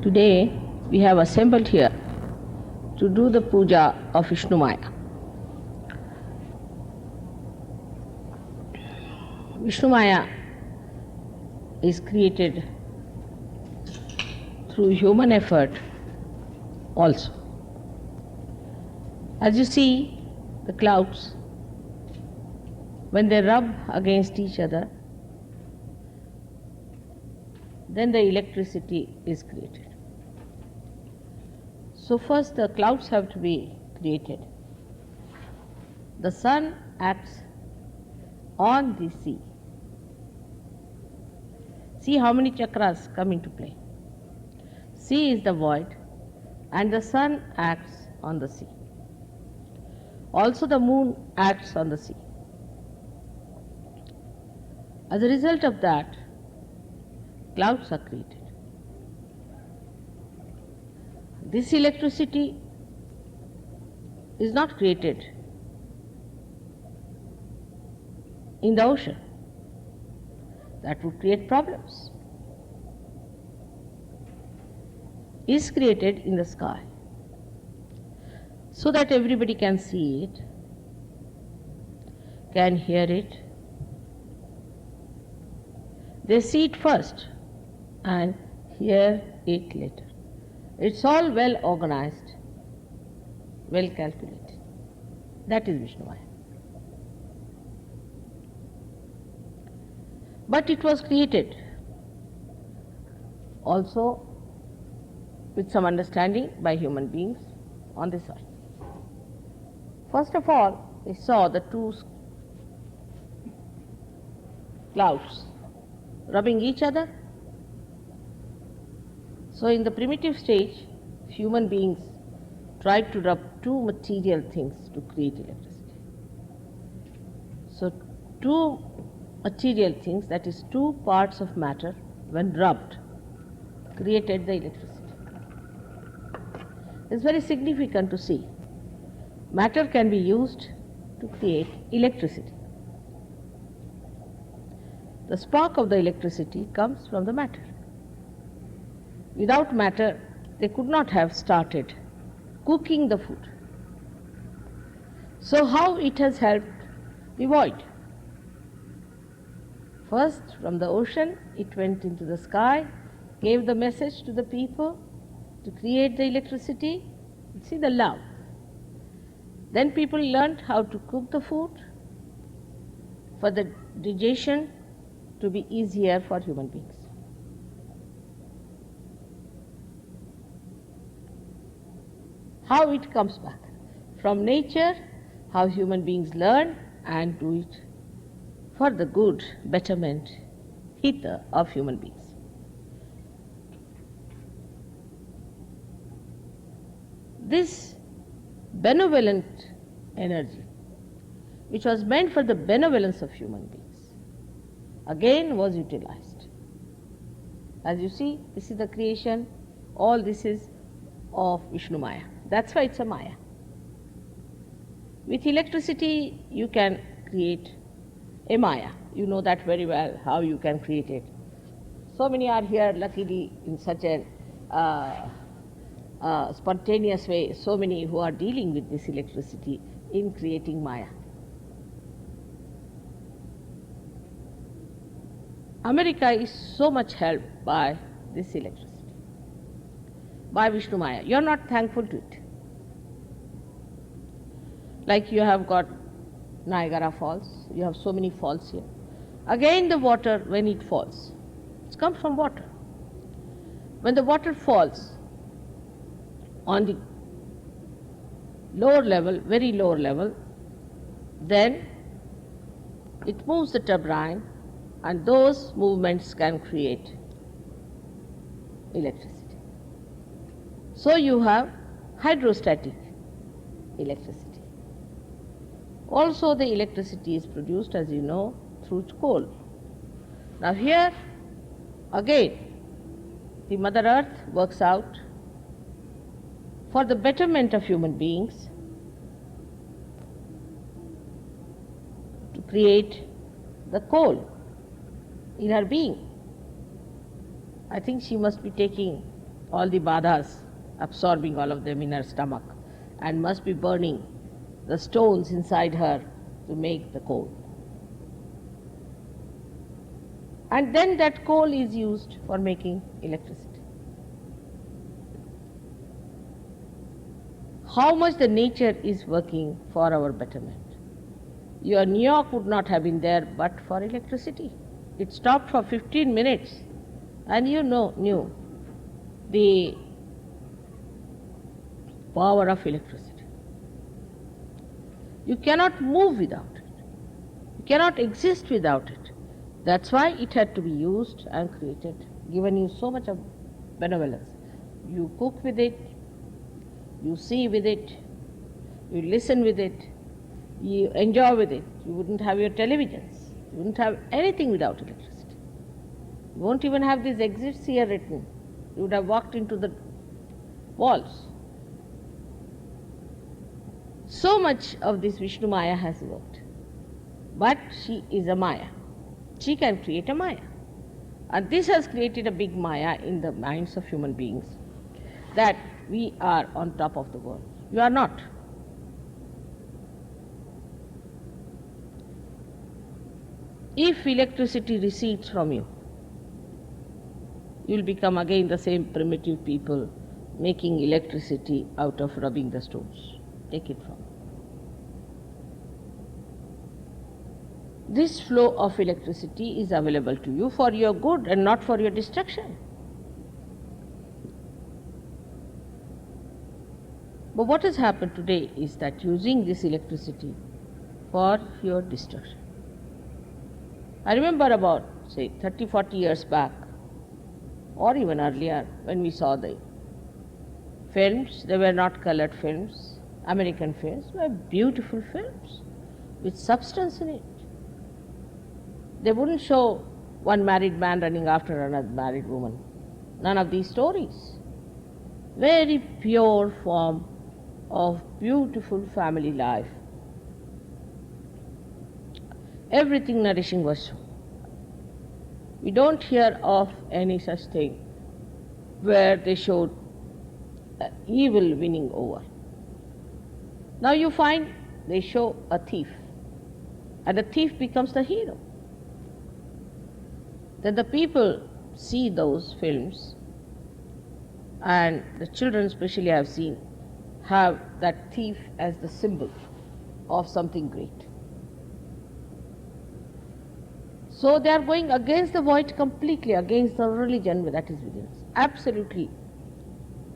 Today we have assembled here to do the puja of Vishumaya. Vishumaya is created through human effort also. As you see, the clouds, when they rub against each other, then the electricity is created. So first the clouds have to be created. The sun acts on the sea. See how many chakras come into play. Sea is the void and the sun acts on the sea. Also the moon acts on the sea. As a result of that, clouds are created. This electricity is not created in the ocean. That would create problems. It is created in the sky so that everybody can see it, can hear it. They see it first and hear it later. It's all well organized, well calculated. That is Vishumaya. But it was created also with some understanding by human beings on this earth. First of all, we saw the two clouds rubbing each other. So in the primitive stage, human beings tried to rub two material things to create electricity. So two material things, that is two parts of matter, when rubbed, created the electricity. It's very significant to see. Matter can be used to create electricity. The spark of the electricity comes from the matter. Without matter, they could not have started cooking the food. So how it has helped the void? First, from the ocean, it went into the sky, gave the message to the people to create the electricity. See the love. Then people learned how to cook the food for the digestion to be easier for human beings. How it comes back? From nature, how human beings learn and do it for the good, betterment, hither of human beings. This benevolent energy, which was meant for the benevolence of human beings, again was utilized. As you see, this is the creation, all this is of Vishumaya. That's why it's a Maya. With electricity, you can create a Maya. You know that very well, how you can create it. So many are here, luckily, in such a spontaneous way, so many who are dealing with this electricity in creating Maya. America is so much helped by this electricity, by Vishumaya. You are not thankful to it. Like you have got Niagara Falls, you have so many falls here. Again the water, when it falls, it comes from water. When the water falls on the lower level, very lower level, then it moves the turbine and those movements can create electricity. So you have hydrostatic electricity. Also the electricity is produced, as you know, through coal. Now here, again, the Mother Earth works out for the betterment of human beings to create the coal in her being. I think she must be taking all the badhas, absorbing all of them in her stomach, and must be burning the stones inside her to make the coal. And then that coal is used for making electricity. How much the nature is working for our betterment. Your New York would not have been there but for electricity. It stopped for 15 minutes and knew the power of electricity. You cannot move without it. You cannot exist without it. That's why it had to be used and created, given you so much of benevolence. You cook with it, you see with it, you listen with it, you enjoy with it. You wouldn't have your televisions, you wouldn't have anything without electricity. You won't even have these exits here written. You would have walked into the walls. So much of this Vishumaya has worked. But she is a Maya. She can create a Maya. And this has created a big Maya in the minds of human beings, that we are on top of the world. You are not. If electricity recedes from you, you will become again the same primitive people making electricity out of rubbing the stones. Take it from. This flow of electricity is available to you for your good and not for your destruction. But what has happened today is that using this electricity for your destruction. I remember about, say, 30, 40 years back, or even earlier, when we saw the films, they were not colored films, American films, were beautiful films with substance in it. They wouldn't show one married man running after another married woman. None of these stories. Very pure form of beautiful family life. Everything nourishing was shown. We don't hear of any such thing where they showed evil winning over. Now you find they show a thief, and the thief becomes the hero. Then the people see those films, and the children especially have that thief as the symbol of something great. So they are going against the void completely, against the religion that is within us. Absolutely.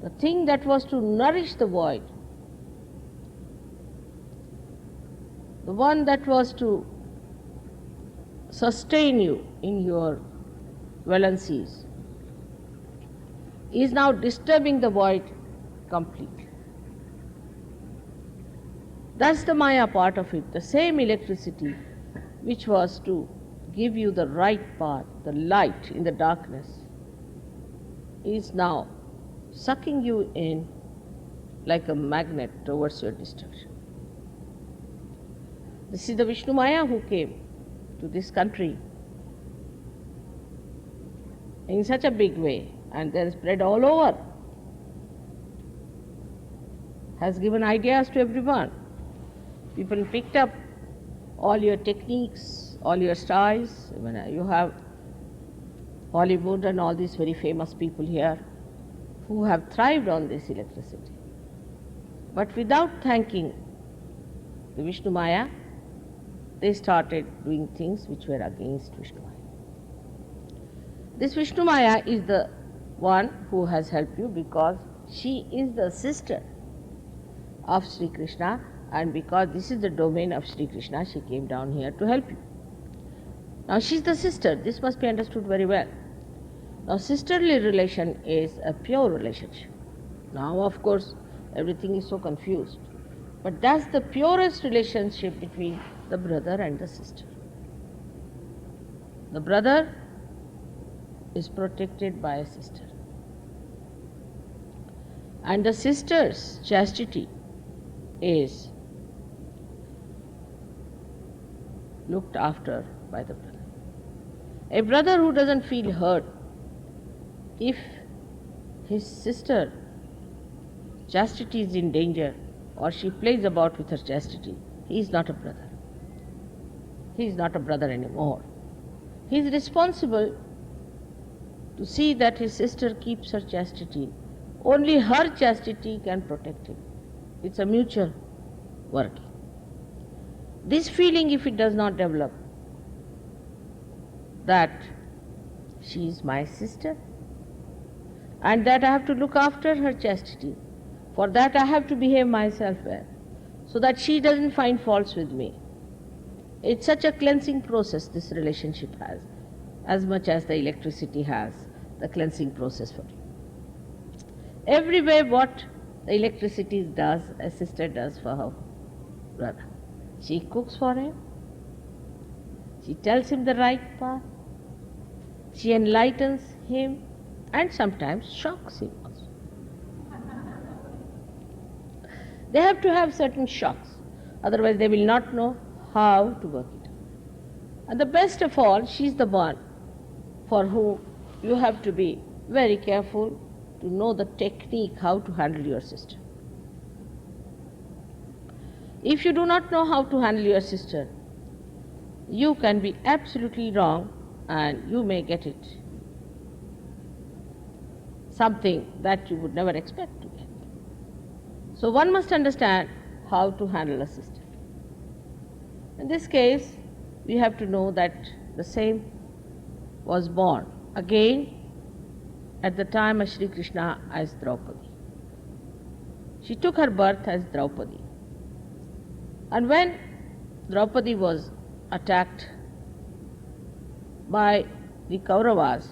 The thing that was to nourish the void, the one that was to sustain you in your valencies, is now disturbing the void completely. That's the Maya part of it, the same electricity which was to give you the right path, the light in the darkness, is now sucking you in like a magnet towards your destruction. This is the Vishumaya who came to this country in such a big way, and they are spread all over, has given ideas to everyone. People picked up all your techniques, all your styles. You have Hollywood and all these very famous people here who have thrived on this electricity. But without thanking the Vishumaya, they started doing things which were against Vishumaya. This Vishumaya is the one who has helped you because she is the sister of Sri Krishna, and because this is the domain of Sri Krishna, she came down here to help you. Now she is the sister. This must be understood very well. Now sisterly relation is a pure relationship. Now of course everything is so confused. But that's the purest relationship between the brother and the sister. The brother is protected by a sister. And the sister's chastity is looked after by the brother. A brother who doesn't feel hurt if his sister chastity is in danger or she plays about with her chastity, he is not a brother. He is not a brother anymore. He is responsible to see that his sister keeps her chastity. Only her chastity can protect him. It's a mutual working. This feeling, if it does not develop, that she is my sister and that I have to look after her chastity, for that I have to behave myself well, so that she doesn't find faults with me. It's such a cleansing process this relationship has, as much as the electricity has the cleansing process for it. Everywhere what the electricity does, a sister does for her brother. She cooks for him, she tells him the right path, she enlightens him and sometimes shocks him also. They have to have certain shocks, otherwise they will not know how to work it out. And the best of all, she is the one for whom you have to be very careful to know the technique how to handle your sister. If you do not know how to handle your sister, you can be absolutely wrong and you may get it something that you would never expect to get. So one must understand how to handle a sister. In this case, we have to know that the same was born again at the time of Shri Krishna as Draupadi. She took her birth as Draupadi. And when Draupadi was attacked by the Kauravas,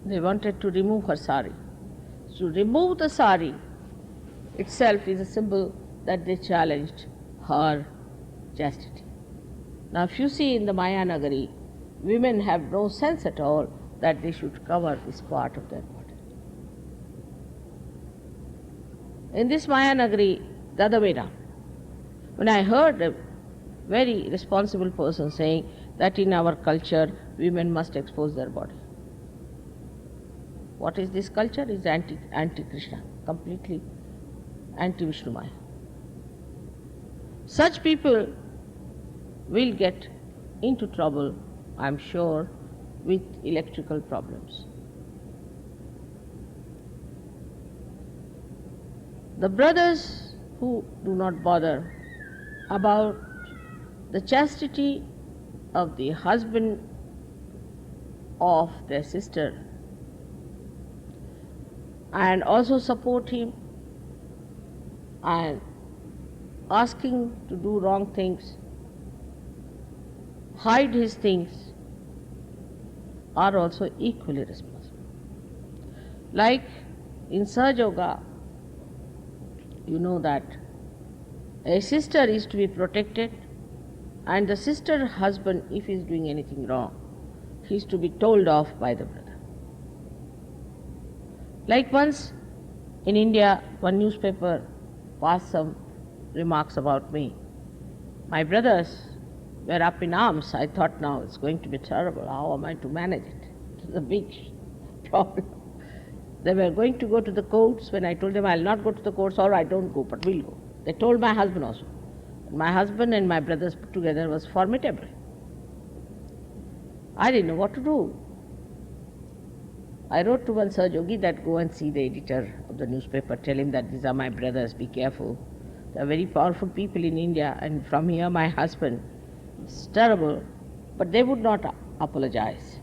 they wanted to remove her sari. To remove the sari itself is a symbol that they challenged her chastity. Now if you see in the Maya Nagari, women have no sense at all that they should cover this part of their body. In this Maya Nagari, the other way round. When I heard a very responsible person saying that in our culture women must expose their body. What is this culture? It is anti-Krishna, completely anti-Vishumaya. Such people will get into trouble, I am sure, with electrical problems. The brothers who do not bother about the chastity of the husband of their sister and also support him and asking to do wrong things, hide his things, are also equally responsible. Like in Sahaja Yoga, you know that a sister is to be protected and the sister husband, if he is doing anything wrong, he is to be told off by the brother. Like once in India, one newspaper passed some remarks about me. My brothers were up in arms. I thought now it's going to be terrible. How am I to manage it? It was a big problem. They were going to go to the courts. When I told them I'll not go to the courts, or I don't go, but we'll go. They told my husband also. My husband and my brothers put together was formidable. I didn't know what to do. I wrote to one Sahajayogi that go and see the editor of the newspaper, tell him that these are my brothers, be careful. They are very powerful people in India, and from here my husband. It's terrible, but they would not apologize.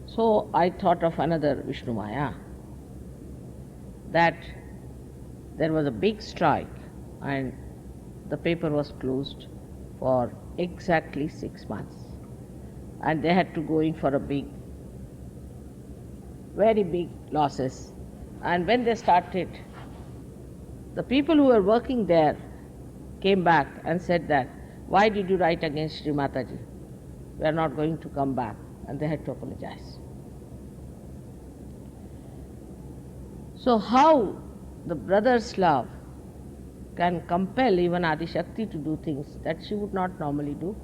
So I thought of another Vishumaya, that there was a big strike and the paper was closed for exactly 6 months. And they had to go in for a very big losses. And when they started, the people who were working there came back and said that, why did you write against Shri Mataji? We are not going to come back. And they had to apologize. So how the brother's love can compel even Adi Shakti to do things that she would not normally do?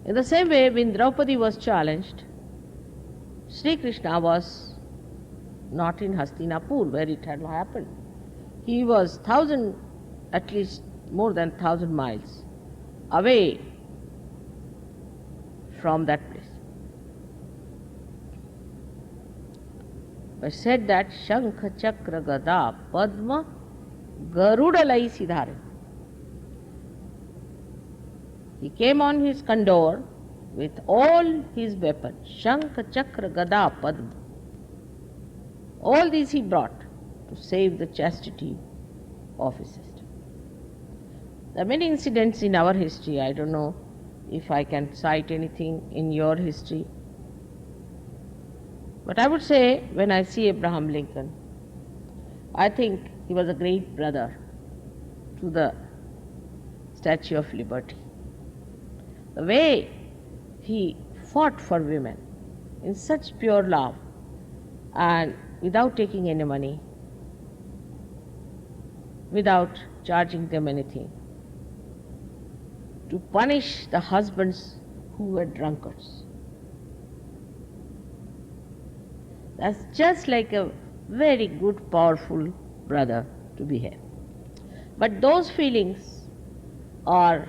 In the same way, when Draupadi was challenged, Sri Krishna was not in Hastinapur where it had happened. He was at least more than 1,000 miles away from that place. But said that Shankha Chakra Gada Padma Garudalai Siddhare. He came on his condor with all his weapons, Shankha Chakra Gada Padma. All these he brought to save the chastity of his sister. There are many incidents in our history. I don't know if I can cite anything in your history. But I would say, when I see Abraham Lincoln, I think he was a great brother to the Statue of Liberty. The way he fought for women in such pure love and without taking any money, without charging them anything, to punish the husbands who were drunkards. That's just like a very good, powerful brother to behave. But those feelings are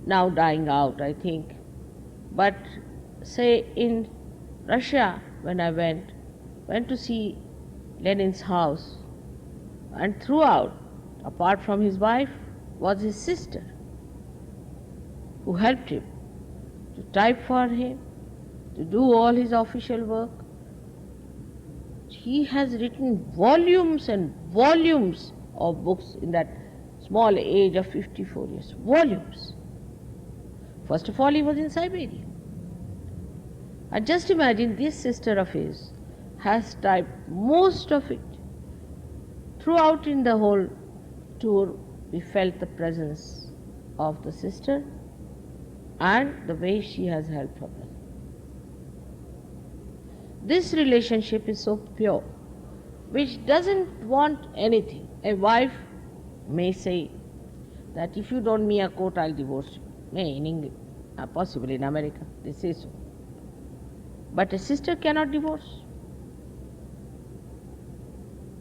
now dying out, I think. But say in Russia, when I went to see Lenin's house, and throughout, apart from his wife, was his sister, who helped him to type for him, to do all his official work. He has written volumes and volumes of books in that small age of 54 years. Volumes. First of all, he was in Siberia. And just imagine, this sister of his has typed most of it. Throughout in the whole tour, we felt the presence of the sister and the way she has helped her brother. This relationship is so pure, which doesn't want anything. A wife may say that if you don't me a coat, I'll divorce you. May in England, possibly in America, they say so. But a sister cannot divorce.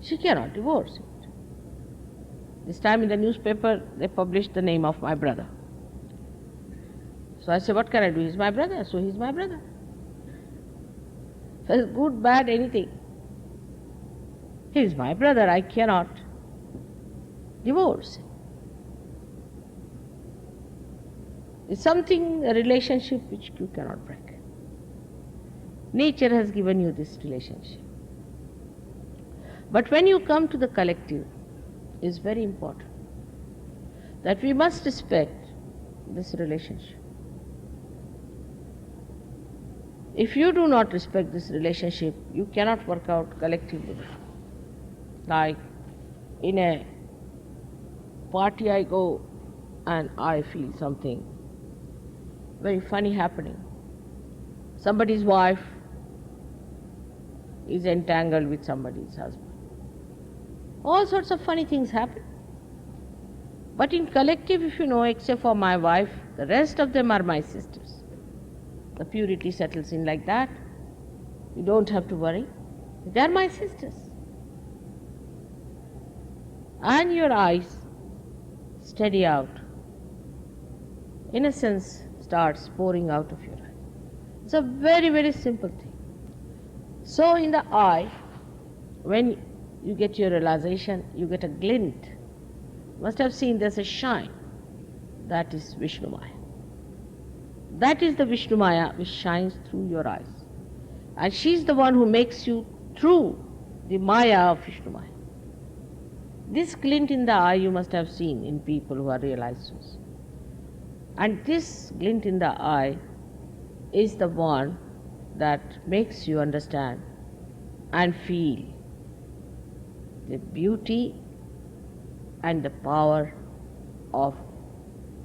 She cannot divorce it. This time in the newspaper, they published the name of my brother. So I said, what can I do? He's my brother, so he's my brother. So it's good, bad, anything. He's my brother, I cannot divorce him. It's something, a relationship which you cannot break. Nature has given you this relationship. But when you come to the collective, it's very important that we must respect this relationship. If you do not respect this relationship, you cannot work out collectively. Like in a party I go and I feel something very funny happening. Somebody's wife is entangled with somebody's husband. All sorts of funny things happen. But in collective, if you know, except for my wife, the rest of them are my sisters. The purity settles in like that. You don't have to worry. They are my sisters. And your eyes steady out. Innocence starts pouring out of your eyes. It's a very, very simple thing. So in the eye, when you get your realization, you get a glint. You must have seen there's a shine. That is Vishumaya. That is the Vishumaya which shines through your eyes. And she's the one who makes you through the Maya of Vishumaya. This glint in the eye you must have seen in people who are realized souls. And this glint in the eye is the one that makes you understand and feel the beauty and the power of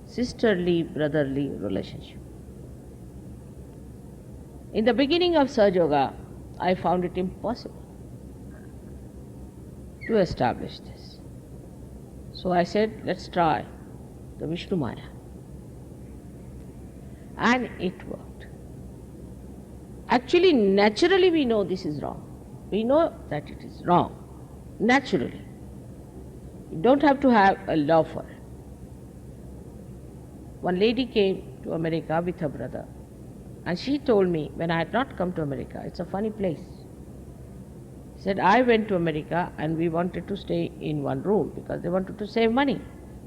sisterly, brotherly relationship. In the beginning of Sahaja Yoga, I found it impossible to establish this. So I said, let's try the Vishumaya. And it worked. Actually, naturally we know this is wrong. We know that it is wrong. Naturally. You don't have to have a law for it. One lady came to America with her brother, and she told me when I had not come to America, it's a funny place. She said, I went to America and we wanted to stay in one room because they wanted to save money.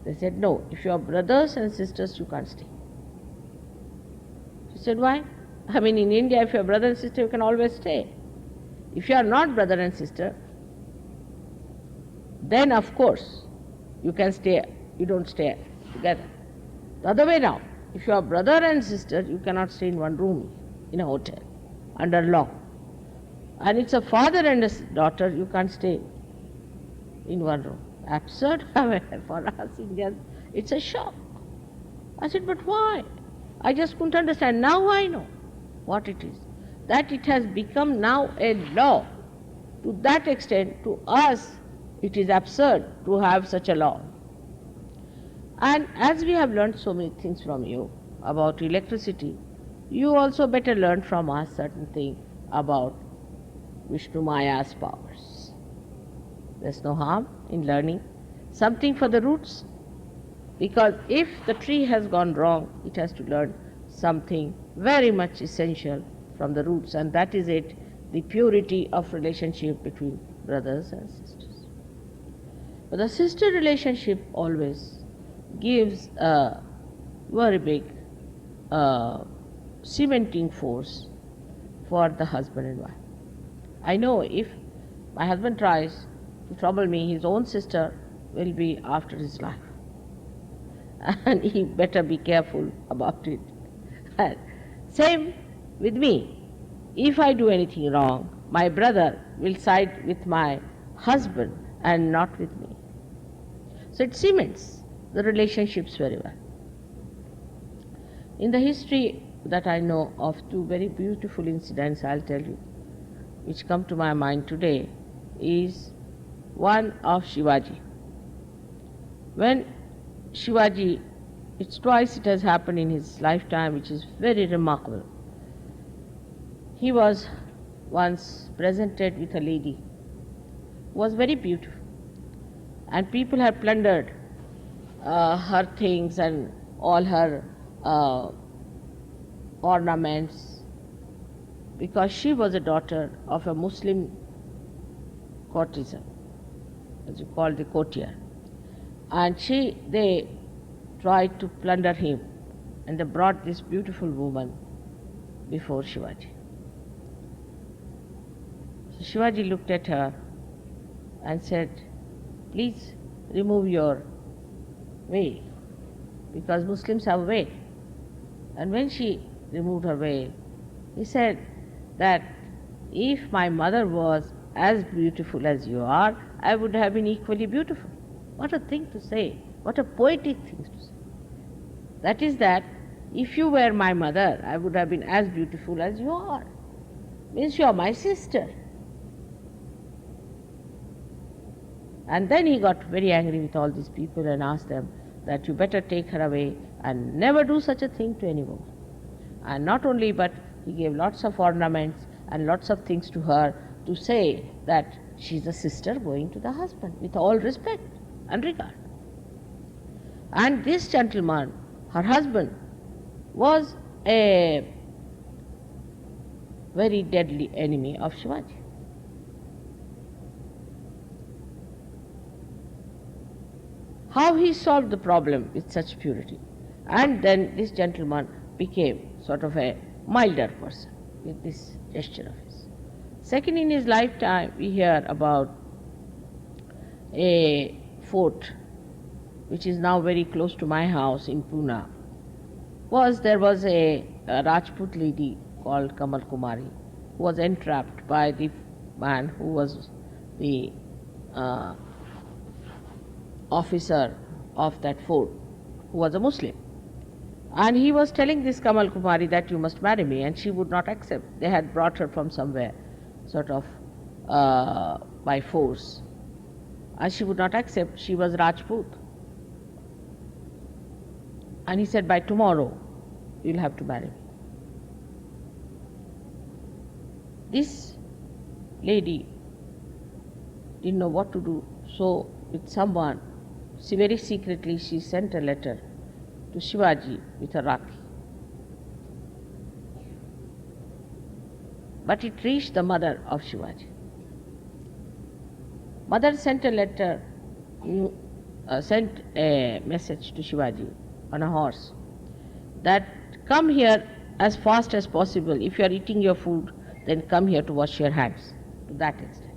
They said, no, if you are brothers and sisters, you can't stay. She said, why? I mean, in India, if you are brother and sister, you can always stay. If you are not brother and sister, then of course you can stay, you don't stay together. The other way round, if you are brother and sister, you cannot stay in one room in a hotel under law. And it's a father and a daughter, you can't stay in one room. Absurd for us Indians. It's a shock. I said, but why? I just couldn't understand. Now I know what it is. That it has become now a law. To that extent, to us, it is absurd to have such a law. And as we have learned so many things from you about electricity, you also better learn from us certain things about Vishnumaya's powers. There's no harm in learning something for the roots, because if the tree has gone wrong, it has to learn something very much essential from the roots, and that is it, the purity of relationship between brothers and sisters. But the sister relationship always gives a very big cementing force for the husband and wife. I know if my husband tries to trouble me, his own sister will be after his life. And he better be careful about it. And same with me. If I do anything wrong, my brother will side with my husband and not with me. So it cements the relationships very well. In the history that I know of, two very beautiful incidents I'll tell you, which come to my mind today, is one of Shivaji. When Shivaji, it's twice it has happened in his lifetime, which is very remarkable. He was once presented with a lady who was very beautiful, and people had plundered her things and all her ornaments, because she was a daughter of a Muslim courtesan, as you call the courtier. And they tried to plunder him, and they brought this beautiful woman before Shivaji. So Shivaji looked at her and said, please remove your veil, because Muslims have a veil. And when she removed her veil, he said that if my mother was as beautiful as you are, I would have been equally beautiful. What a thing to say, what a poetic thing to say. That is that if you were my mother, I would have been as beautiful as you are. Means you are my sister. And then he got very angry with all these people and asked them that you better take her away and never do such a thing to any woman. And not only, but he gave lots of ornaments and lots of things to her to say that she's a sister going to the husband with all respect and regard. And this gentleman, her husband, was a very deadly enemy of Shivaji. How he solved the problem with such purity. And then this gentleman became sort of a milder person with this gesture of his. Second, in his lifetime, we hear about a fort which is now very close to my house in Pune. There was a Rajput lady called Kamal Kumari who was entrapped by the man who was the officer of that fort, who was a Muslim. And he was telling this Kamal Kumari that you must marry me, and she would not accept. They had brought her from somewhere, sort of by force. And she would not accept. She was Rajput. And he said, by tomorrow, you'll have to marry me. This lady didn't know what to do, so with someone, very secretly she sent a letter to Shivaji with a Rakhi. But it reached the mother of Shivaji. Mother sent a letter, sent a message to Shivaji on a horse that come here as fast as possible. If you are eating your food, then come here to wash your hands. To that extent.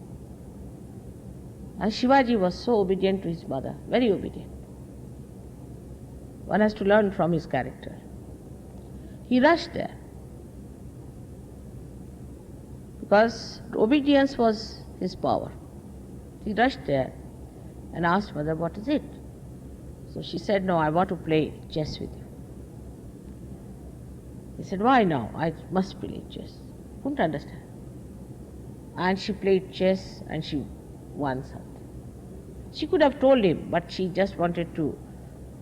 And Shivaji was so obedient to his mother, very obedient. One has to learn from his character. He rushed there because obedience was his power. He rushed there and asked mother, what is it? So she said, no, I want to play chess with you. He said, why now? I must play chess. Couldn't understand. And she played chess and she won something. She could have told him, but she just wanted to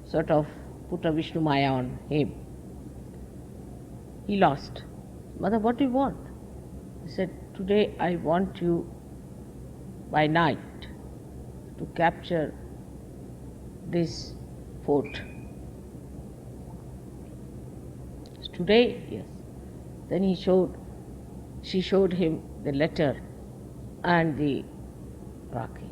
sort of put a Vishumaya on him. He lost. Mother, what do you want? He said, today I want you by night to capture this fort. Today? Yes. Then she showed him the letter and the Rakhi.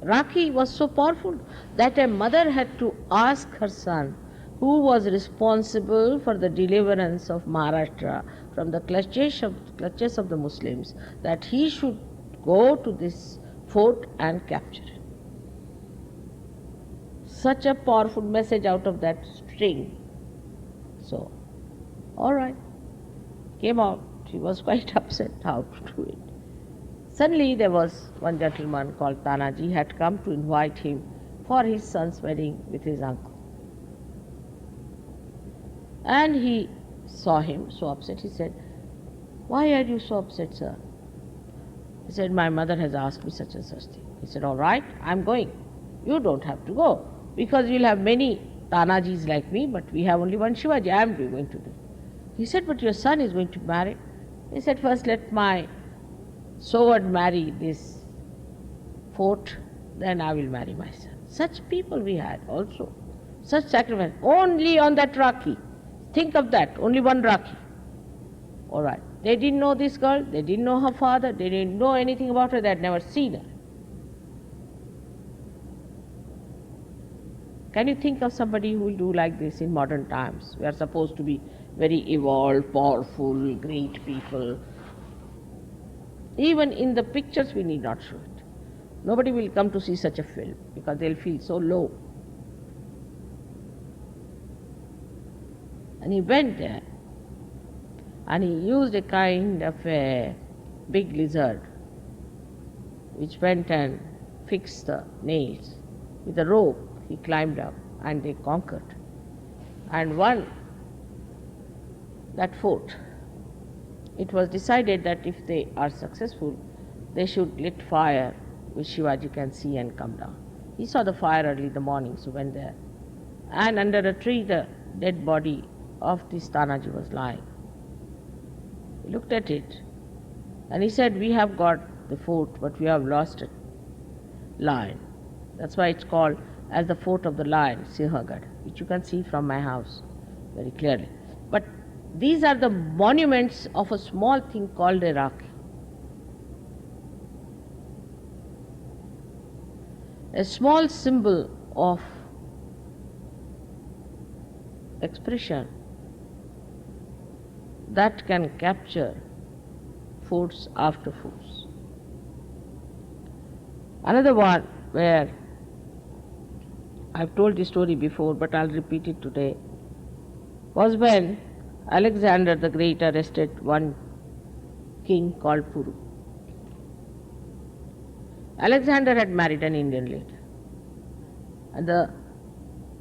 Rakhi was so powerful that a mother had to ask her son, who was responsible for the deliverance of Maharashtra from the clutches of the Muslims, that he should go to this fort and capture it. Such a powerful message out of that string. So, all right, came out. He was quite upset how to do it. Suddenly there was one gentleman called Tanaji had come to invite him for his son's wedding with his uncle. And he saw him so upset. He said, why are you so upset, sir? He said, my mother has asked me such and such thing. He said, all right, I'm going. You don't have to go, because we'll have many Tanajis like me, but we have only one Shivaji. I'm going to do. He said, but your son is going to marry. He said, first let my sword marry this fort, then I will marry my son. Such people we had also. Such sacrifice. Only on that Rakhi. Think of that, only one Rakhi. All right. They didn't know this girl, they didn't know her father, they didn't know anything about her, they had never seen her. Can you think of somebody who will do like this in modern times? We are supposed to be very evolved, powerful, great people. Even in the pictures we need not show it. Nobody will come to see such a film because they'll feel so low. And he went there and he used a kind of a big lizard which went and fixed the nails. With a rope he climbed up and they conquered and won that fort. It was decided that if they are successful, they should lit fire which Shivaji can see and come down. He saw the fire early in the morning, so went there. And under a tree the dead body of this Tanaji was lying. He looked at it and he said, we have got the fort, but we have lost a lion. That's why it's called as the fort of the lion, Sahajayoga, which you can see from my house very clearly. But these are the monuments of a small thing called a Rakhi. A small symbol of expression that can capture forts after forts. Another one where I've told this story before, but I'll repeat it today, was when Alexander the Great arrested one king called Puru. Alexander had married an Indian lady, and the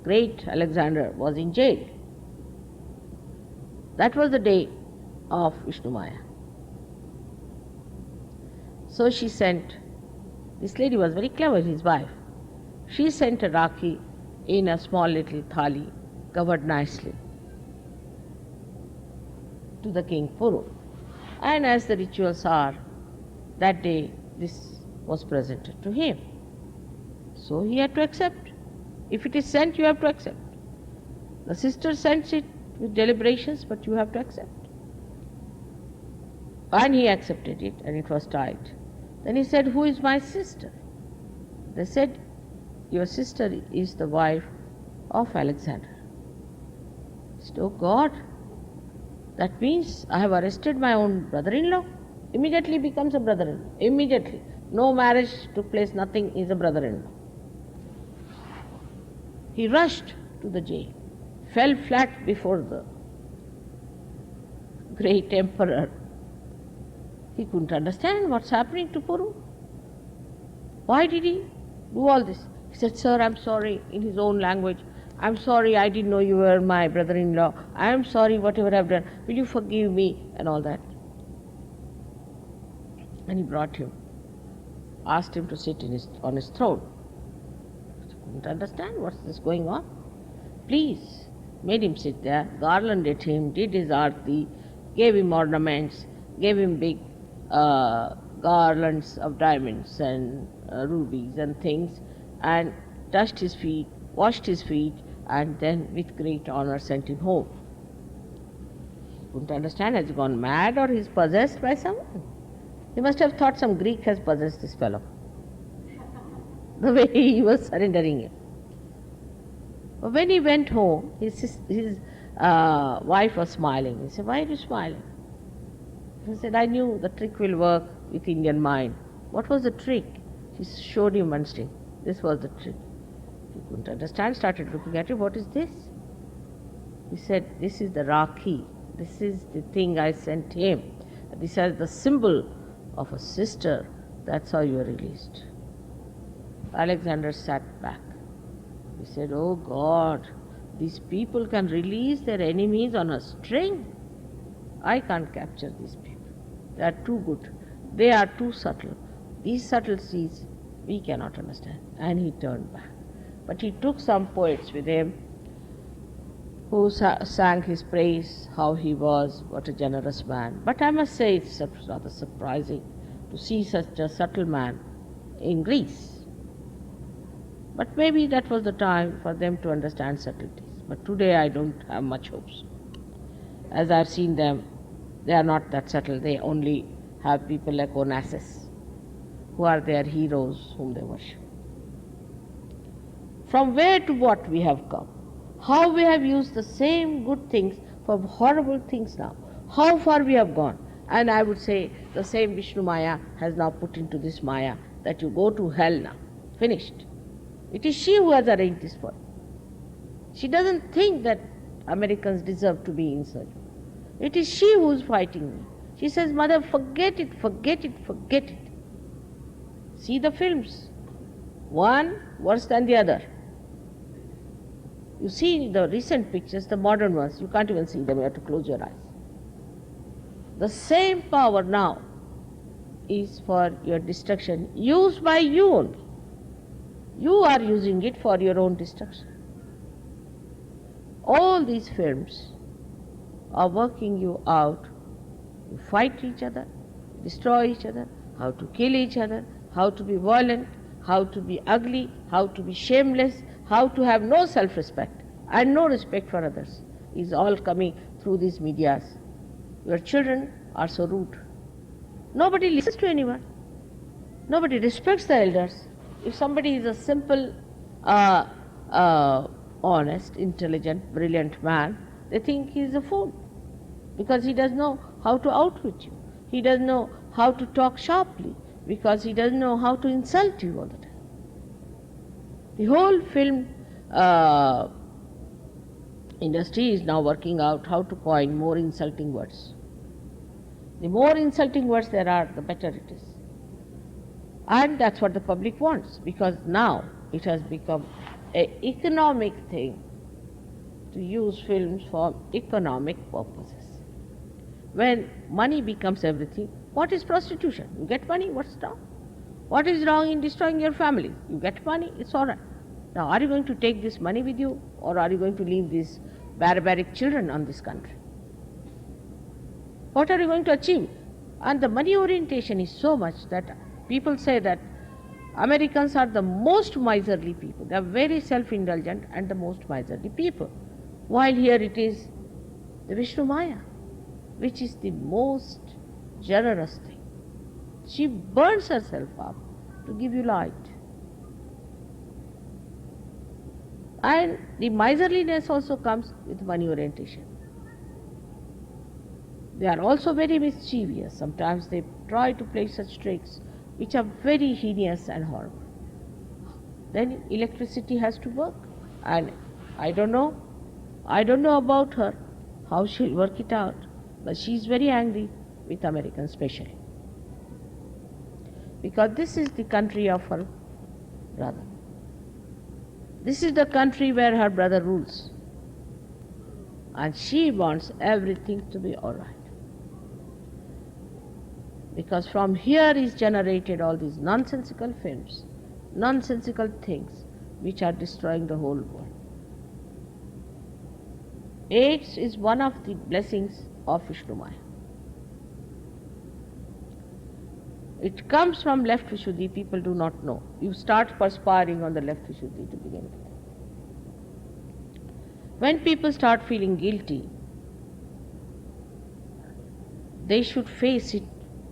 great Alexander was in jail. That was the day of Vishumaya. So she sent, this lady was very clever, his wife. She sent a Rakhi in a small little thali, covered nicely. to the king Puru. And as the rituals are, that day this was presented to him. So he had to accept. If it is sent, you have to accept. The sister sends it with deliberations, but you have to accept. And he accepted it, and it was tied. Then he said, "Who is my sister?" They said, "Your sister is the wife of Alexander." He said, "Oh God, that means I have arrested my own brother-in-law." Immediately becomes a brother-in-law. Immediately. No marriage took place, nothing, is a brother-in-law. He rushed to the jail, fell flat before the great emperor. He couldn't understand what's happening to Puru. Why did he do all this? He said, "Sir, I'm sorry," in his own language. "I'm sorry, I didn't know you were my brother-in-law. I'm sorry, whatever I've done. Will you forgive me?" and all that. And he brought him, asked him to sit on his throne. He couldn't understand what's this going on. Please, made him sit there, garlanded him, did his arti, gave him ornaments, gave him big garlands of diamonds and rubies and things, and touched his feet, washed his feet, and then with great honor sent him home. He couldn't understand, has he gone mad or he's possessed by someone? He must have thought some Greek has possessed this fellow, the way he was surrendering him. But when he went home, his wife was smiling. He said, "Why are you smiling?" He said, "I knew the trick will work with Indian mind." What was the trick? She showed him one string. This was the trick. He couldn't understand, started looking at it. "What is this?" He said, "This is the Rakhi. This is the thing I sent him. This is the symbol of a sister. That's how you are released." Alexander sat back. He said, "Oh God, these people can release their enemies on a string. I can't capture these people. They are too good. They are too subtle. These subtleties we cannot understand." And he turned back. But he took some poets with him who sang his praise, how he was, what a generous man. But I must say it's rather surprising to see such a subtle man in Greece. But maybe that was the time for them to understand subtleties. But today I don't have much hopes. As I've seen them, they are not that subtle. They only have people like Onassis, who are their heroes whom they worship. From where to what we have come. How we have used the same good things for horrible things now. How far we have gone. And I would say the same Vishumaya has now put into this Maya that you go to hell now. Finished. It is she who has arranged this for you. She doesn't think that Americans deserve to be inside. It is she who is fighting me. She says, "Mother, forget it, forget it, forget it." See the films. One worse than the other. You see the recent pictures, the modern ones, you can't even see them, you have to close your eyes. The same power now is for your destruction, used by you only. You are using it for your own destruction. All these films are working you out. You fight each other, destroy each other, how to kill each other, how to be violent, how to be ugly, how to be shameless, how to have no self-respect and no respect for others is all coming through these medias. Your children are so rude. Nobody listens to anyone. Nobody respects the elders. If somebody is a simple, honest, intelligent, brilliant man, they think he is a fool because he doesn't know how to outwit you. He doesn't know how to talk sharply because he doesn't know how to insult you all the time. The whole film industry is now working out how to coin more insulting words. The more insulting words there are, the better it is. And that's what the public wants, because now it has become an economic thing to use films for economic purposes. When money becomes everything, what is prostitution? You get money, what's wrong? What is wrong in destroying your family? You get money, it's all right. Now, are you going to take this money with you, or are you going to leave these barbaric children on this country? What are you going to achieve? And the money orientation is so much that people say that Americans are the most miserly people. They are very self-indulgent and the most miserly people. While here it is the Vishumaya, which is the most generous thing. She burns herself up to give you light. And the miserliness also comes with money orientation. They are also very mischievous. Sometimes they try to play such tricks which are very heinous and horrible. Then electricity has to work. And I don't know about her, how she'll work it out. But she's very angry with Americans especially. Because this is the country of her brother. This is the country where her brother rules. And she wants everything to be all right. Because from here is generated all these nonsensical films, nonsensical things which are destroying the whole world. AIDS is one of the blessings of Vishumaya. It comes from left Vishuddhi, people do not know. You start perspiring on the left Vishuddhi to begin with. When people start feeling guilty, they should face it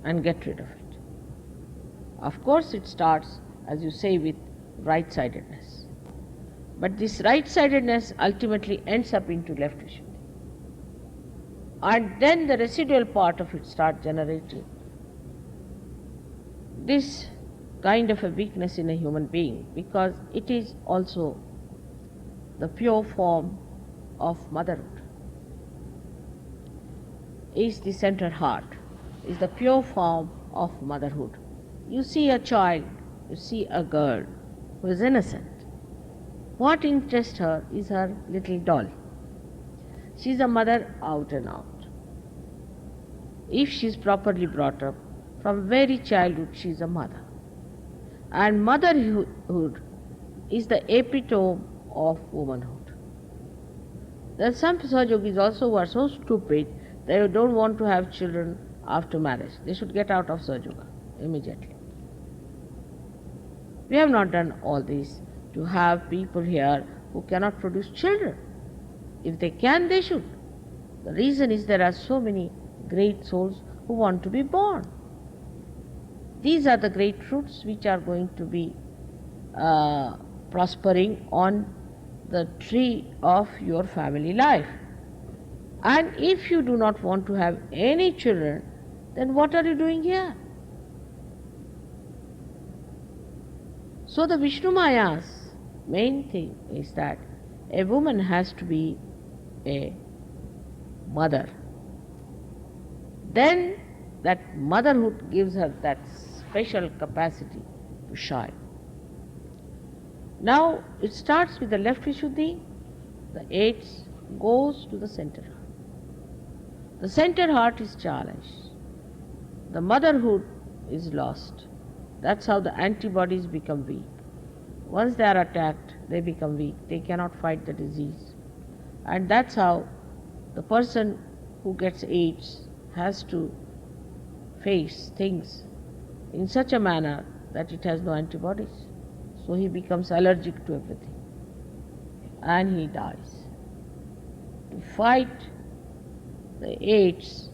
and get rid of it. Of course it starts, as you say, with right-sidedness. But this right-sidedness ultimately ends up into left Vishuddhi. And then the residual part of it starts generating this kind of a weakness in a human being, because it is also the pure form of motherhood. Is the center heart, is the pure form of motherhood. You see a child, you see a girl who is innocent. What interests her is her little doll. She is a mother out and out. If she is properly brought up, from very childhood she is a mother. And motherhood is the epitome of womanhood. There are some Sahajayogis also who are so stupid they don't want to have children after marriage. They should get out of Sahajayoga immediately. We have not done all this to have people here who cannot produce children. If they can, they should. The reason is there are so many great souls who want to be born. These are the great fruits which are going to be prospering on the tree of your family life. And if you do not want to have any children, then what are you doing here? So the Vishnumaya's main thing is that a woman has to be a mother. Then that motherhood gives her that special capacity to shine. Now it starts with the left Vishuddhi, the AIDS goes to the center heart. The center heart is challenged. The motherhood is lost. That's how the antibodies become weak. Once they are attacked, they become weak. They cannot fight the disease. And that's how the person who gets AIDS has to face things in such a manner that it has no antibodies. So he becomes allergic to everything. And he dies. To fight the AIDS,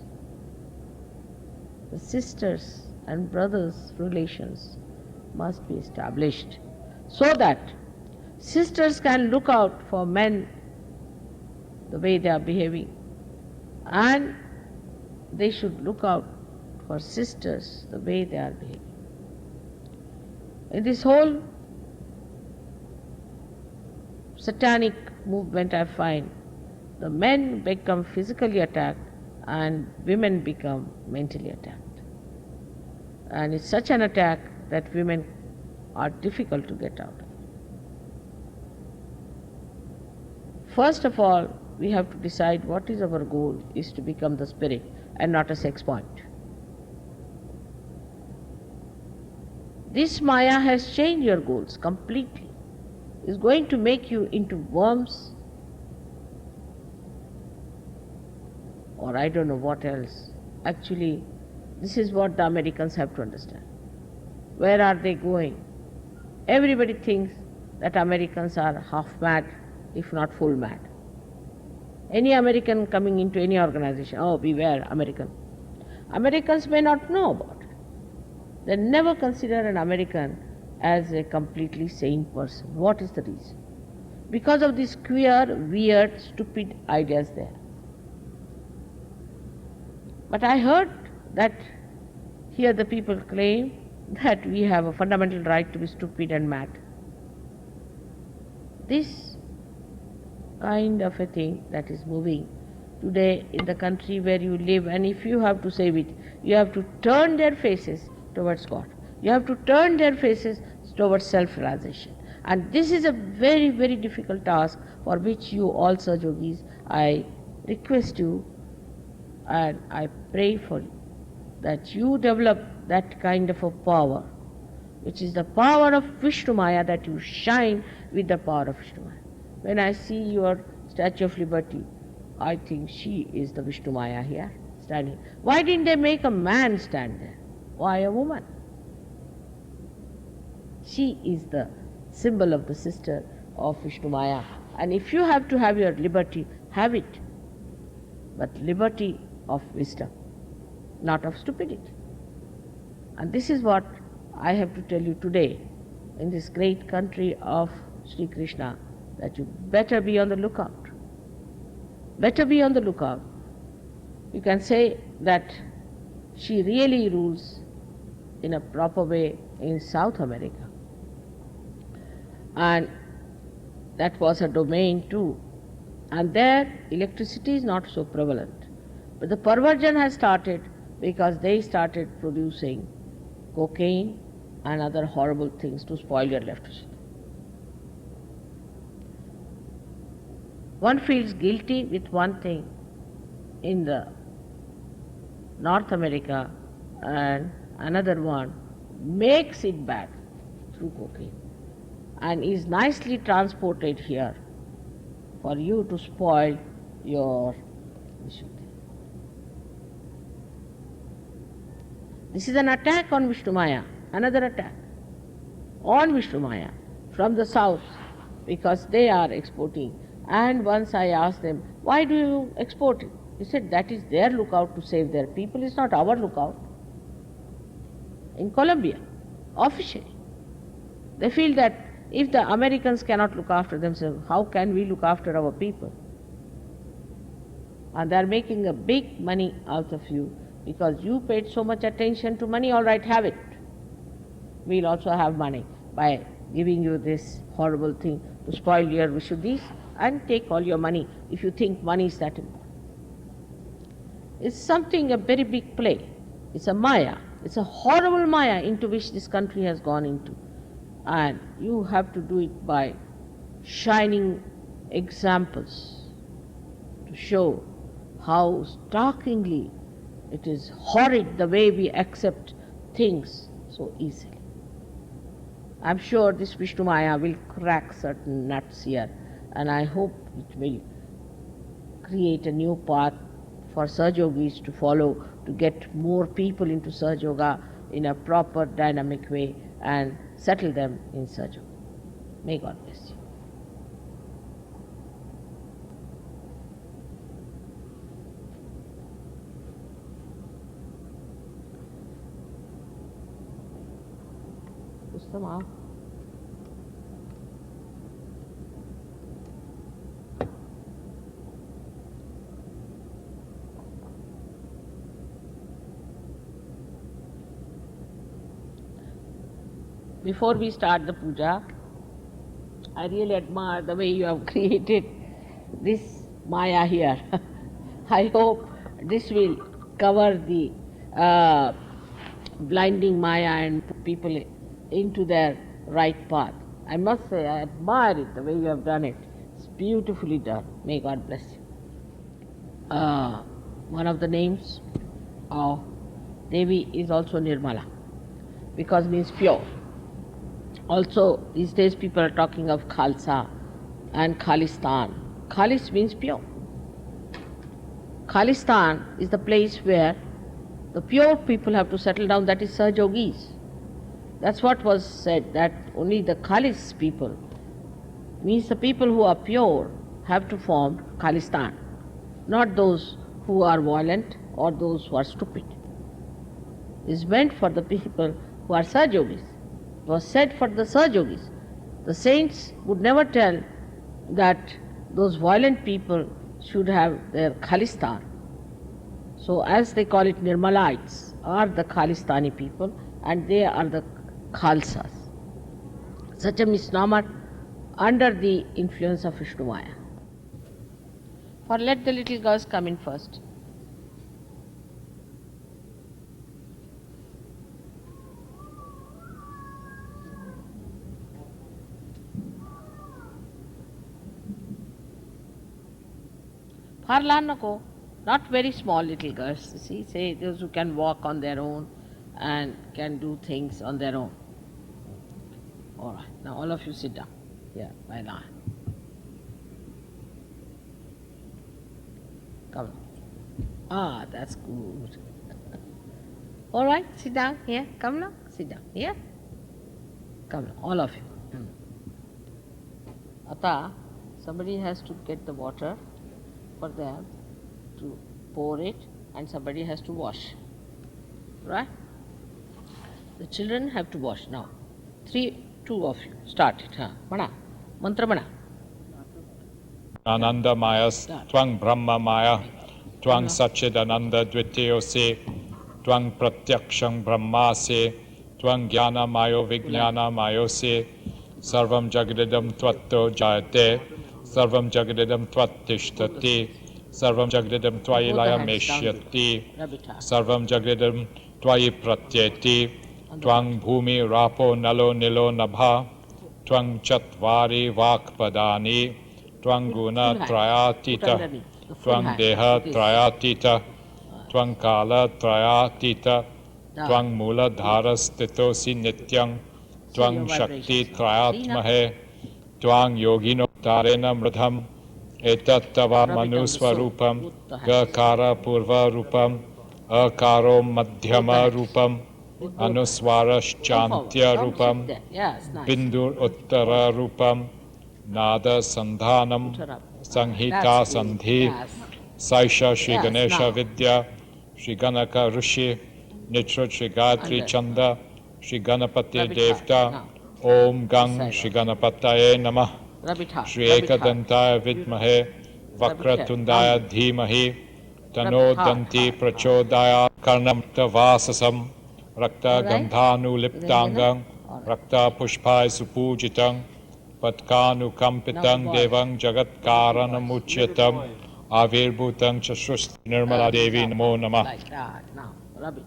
the sisters and brothers' relations must be established so that sisters can look out for men the way they are behaving, and they should look out for sisters the way they are behaving. In this whole satanic movement, I find the men become physically attacked and women become mentally attacked. And it's such an attack that women are difficult to get out of. First of all, we have to decide what is our goal, is to become the spirit and not a sex point. This Maya has changed your goals completely. It's going to make you into worms, or I don't know what else. Actually, this is what the Americans have to understand. Where are they going? Everybody thinks that Americans are half mad, if not full mad. Any American coming into any organization, oh, beware, American. Americans may not know about it. They never consider an American as a completely sane person. What is the reason? Because of these queer, weird, stupid ideas there. But I heard that here the people claim that we have a fundamental right to be stupid and mad. This kind of a thing that is moving today in the country where you live, and if you have to save it, you have to turn their faces towards God. You have to turn their faces towards self-realization. And this is a very, very difficult task for which you all Sahajogis, I request you and I pray for you that you develop that kind of a power, which is the power of Vishumaya, that you shine with the power of Vishumaya. When I see your Statue of Liberty, I think she is the Vishumaya here standing. Why didn't they make a man stand there? Why a woman? She is the symbol of the sister of Vishumaya. And if you have to have your liberty, have it. But liberty of wisdom, not of stupidity. And this is what I have to tell you today in this great country of Sri Krishna, that you better be on the lookout. Better be on the lookout. You can say that she really rules in a proper way in South America. And that was her domain too. And there electricity is not so prevalent. But the perversion has started because they started producing cocaine and other horrible things to spoil your electricity. One feels guilty with one thing in the North America, and another one makes it bad through cocaine and is nicely transported here for you to spoil your Vishuddhi. This is an attack on Vishumaya, another attack on Vishumaya from the south, because they are exporting. And once I asked them, why do you export it? He said, that is their lookout to save their people, it's not our lookout. In Colombia, officially, they feel that if the Americans cannot look after themselves, how can we look after our people? And they are making a big money out of you because you paid so much attention to money. All right, have it. We'll also have money by giving you this horrible thing to spoil your Vishuddhis, and take all your money if you think money is that important. It's something, a very big play. It's a Maya. It's a horrible Maya into which this country has gone into. And you have to do it by shining examples to show how startlingly it is horrid the way we accept things so easily. I'm sure this Vishumaya will crack certain nuts here, and I hope it will create a new path for Sahajogis to follow, to get more people into Sahaja Yoga in a proper, dynamic way and settle them in Sahaja Yoga. May God bless you. Pustam. Before we start the puja, I really admire the way you have created this Maya here. I hope this will cover the blinding Maya and put people into their right path. I must say, I admire it, the way you have done it. It's beautifully done. May God bless you. One of the names of Devi is also Nirmala, because it means pure. Also, these days people are talking of Khalsa and Khalistan. Khalis means pure. Khalistan is the place where The pure people have to settle down, that is Sahajogis. That's what was said, that only the Khalis people, means the people who are pure, have to form Khalistan, not those who are violent or those who are stupid. It's meant for the people who are Sahajogis. It was said for the Sahajogis. The saints would never tell that those violent people should have their Khalistan. So as they call it, Nirmalites are the Khalistani people and they are the Khalsas. Such a misnomer under the influence of Vishumaya. For let the little girls come in first. Parlanako, not very small little girls, you see, say those who can walk on their own and can do things on their own. All right, now all of you sit down. Here, by now. Come. Ah, that's good. All right, sit down here. Come now, sit down here. Come now, all of you. Ata, somebody has to get the water for them to pour it, and somebody has to wash. Right? The children have to wash. Now, two of you, start it. Mana, mantra mana. Ananda Mayas, Twang Brahma Maya, Twang Satchidananda Dvitiyose, Twang Pratyakshang Brahmase, Twang Jnana Mayo Vijnana Mayose, Sarvam Jagadidam Tvatto Jayate, Sarvam Jagadidam Tvattishtati, Sarvam Jagadidam Twayilaya Meshyati, Sarvam Jagadidam Twayi Pratyeti, Twang Bhumi Rapo Nalo Nilo Nabha, Twang Chatvari Vakpadani, Twang Guna Trayatita, Twang Deha Trayatita, Twang Kala Trayatita, Twang Mula Dharas Titosi Nityang, Twang Shakti Trayatmahe, Twang Yogino Tarena Mridham, Etattava Manuswarupam, Gakara Purva Rupam, Akaro Madhyama Rupam, Anuswarash Chantya Rupam, Bindur Uttara Rupam, Nada Sandhanam, Sanghita Sandhi, Saisha Shri Ganesha Vidya, Shri Ganaka Rishi, Nitra Shri Gayatri Chanda, Shri Ganapati Devta, Om Gang Shri Ganapataye Namah, Shri Ekadantaya Vidmahe, Vakratundaya Dhimahi, Tano Danti Prachodaya Karnam Tavasasam, Rakta Gandhanu Liptangang, Rakta Pushpai Supujitang, Patkanu Kampitang Devang Jagat Karanamuchyatam, Avirbhutang Chashrusti Nirmala Devi Namo Namah. Like that, now, rub it.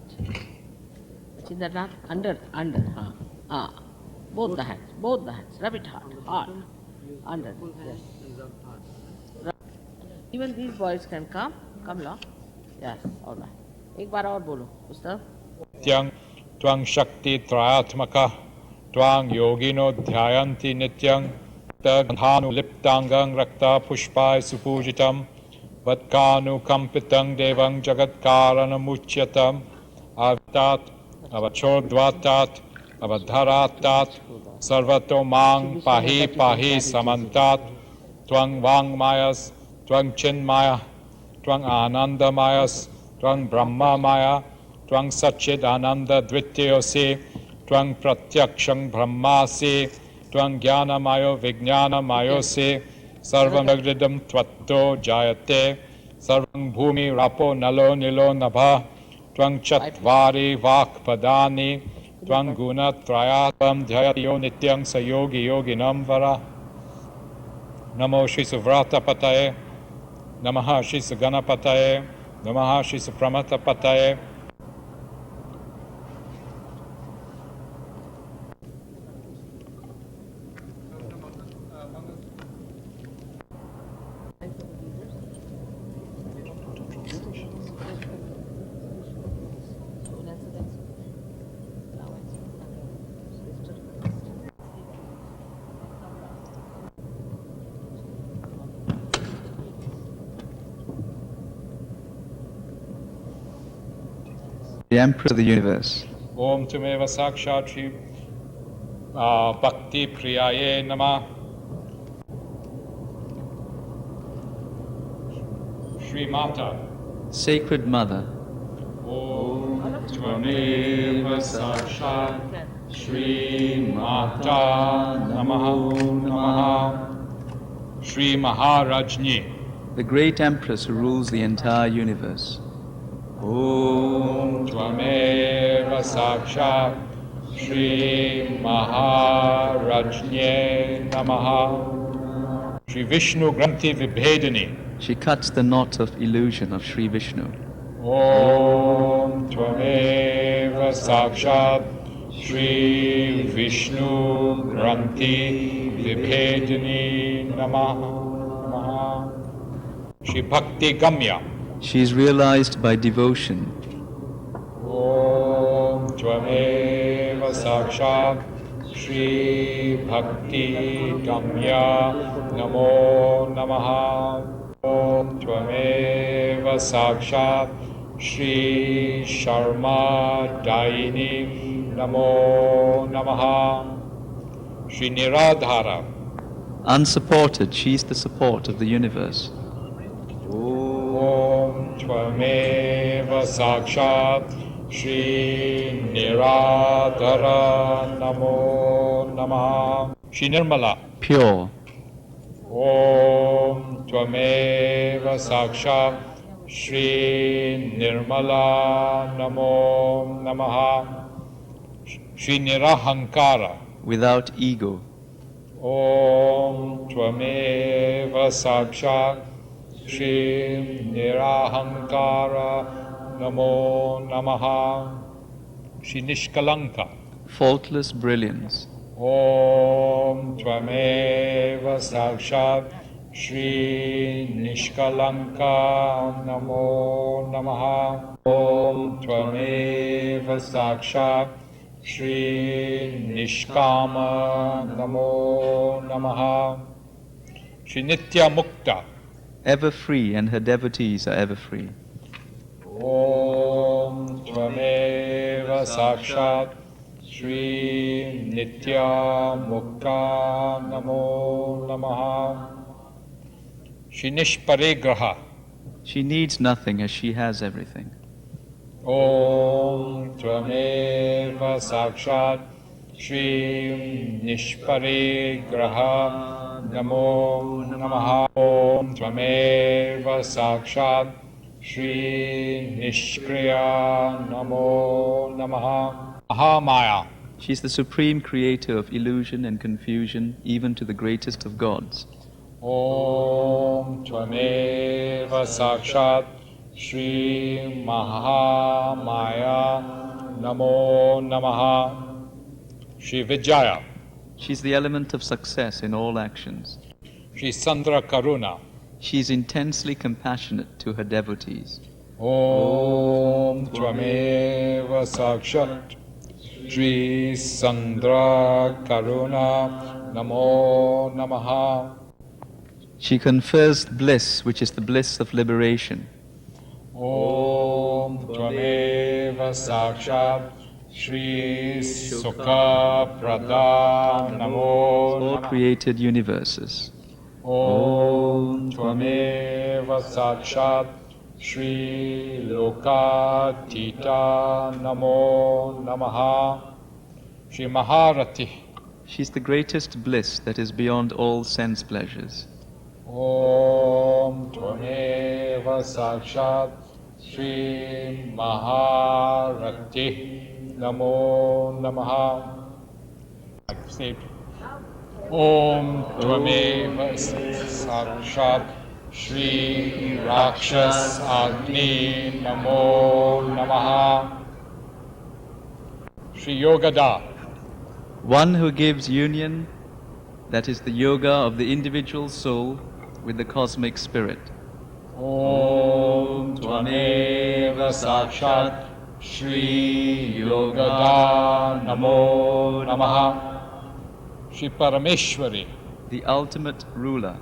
See that not? Under, both the hands, rub it hard, under, yes. Even these boys can come along. Yes, all right. एक बार और बोलो, पुस्तक. Tyang Twang Shakti Trayatmaka, Twang Yogino Dhyayanti Nityang, Gandhanu Liptangang Rakta Pushpai Supujitam, Vatkanu Kampitang Devang Jagat Karanamuchyatam, Avatat, Avachodvatat, Avadharatat, Sarvatomang Pahi Pahi Samantat, Twang Vang Mayas, Twang Chinmaya, Twang Ananda Mayas, Twang Brahma Maya, Twang Satchid Ananda Dvitiyose, Twang Pratyakshang Brahmase, Twang Jnana Mayo Vijnana Mayose, Sarvam Jagridam Tvatto Jayate, Sarvam Bhumi Rapo Nalo Nilo Nabha, Twang Chatvari Vakpadani, Twang Guna Trayatam Dhyayo Nityang Sayogi Yoginam Vara. Namo Shri Suvrata Pataye, Namaha Shri Suganapataye, Namaha Shri Supramata Pataye. the Empress of the universe. Om Tumeva Sakshat Shri Bhakti Priyaye Namah. Shri Mata. Sacred Mother. Om Tvameva Sakshat Shri Mata Namaha Namaha. Shri Maharajni. The great Empress who rules the entire universe. Om Tvameva Sakshat Shri Maharajne Namaha. Shri Vishnu Granthi Vibhedani. She cuts the knot of illusion of Shri Vishnu. Om Tvameva Sakshat Shri Vishnu Granthi Vibhedani Namaha. Shri Bhakti Gamya. She is realized by devotion. Om Tvameva Sakshat Shri Bhakti Gamya Namo Namaha. Om Tvameva Sakshat Shri Sharma Daini Namo Namaha. Shri Niradhara. Unsupported, she is the support of the universe. Om Tvameva Sakshat Shri Niradhara Namo Namaha. Shri Nirmala. Pure. Om Tvameva Sakshat Shri Nirmala Namo Namaha. Shri Nirahankara. Without ego. Om Tvameva Sakshat Shri Nirahankara Namo Namaha. Shri Nishkalanka. Faultless brilliance. Om Tvameva Sakshat Shri Nishkalanka Namo Namaha. Om Tvameva Sakshat Shri Nishkama Namo Namaha. Shri Nitya Mukta. Ever free, and her devotees are ever free. Om Tvameva Sakshat Shri Nitya Mukta Namo Namaha. Shri Nishparigraha. She needs nothing as she has everything. Om Tvameva Sakshat Shri Nishparigraha Namo Namaha. Om Tvameva Sakshat Shri Nishkriya Namo Namaha. Mahamaya. She is the supreme creator of illusion and confusion, even to the greatest of gods. Om Tvameva Sakshat Shri Mahamaya Namo Namaha. Shri Vijaya. She is the element of success in all actions. Shri Sandra Karuna. She is intensely compassionate to her devotees. Om Tvameva Sakshat Shri Sandra Karuna Namo Namaha. She confers bliss, which is the bliss of liberation. Om Tvameva Sakshat Shri Sukha Prada Namo All Namaha. created universes. Om Tvameva Sakshat Shri Lokatita Namo Namaha. Shri Maharati. She is the greatest bliss that is beyond all sense pleasures. Om Tvameva Sakshat Shri Maharati Namo Namaha. Say, Om Tvameva Sakshat Shri Rakshas Agni Namo Namaha. Shri Yogada. One who gives union, that is the yoga of the individual soul with the cosmic spirit. Om Tvameva Sakshat Shri Yogada Namo Namaha. Shri Parameshwari. The ultimate ruler.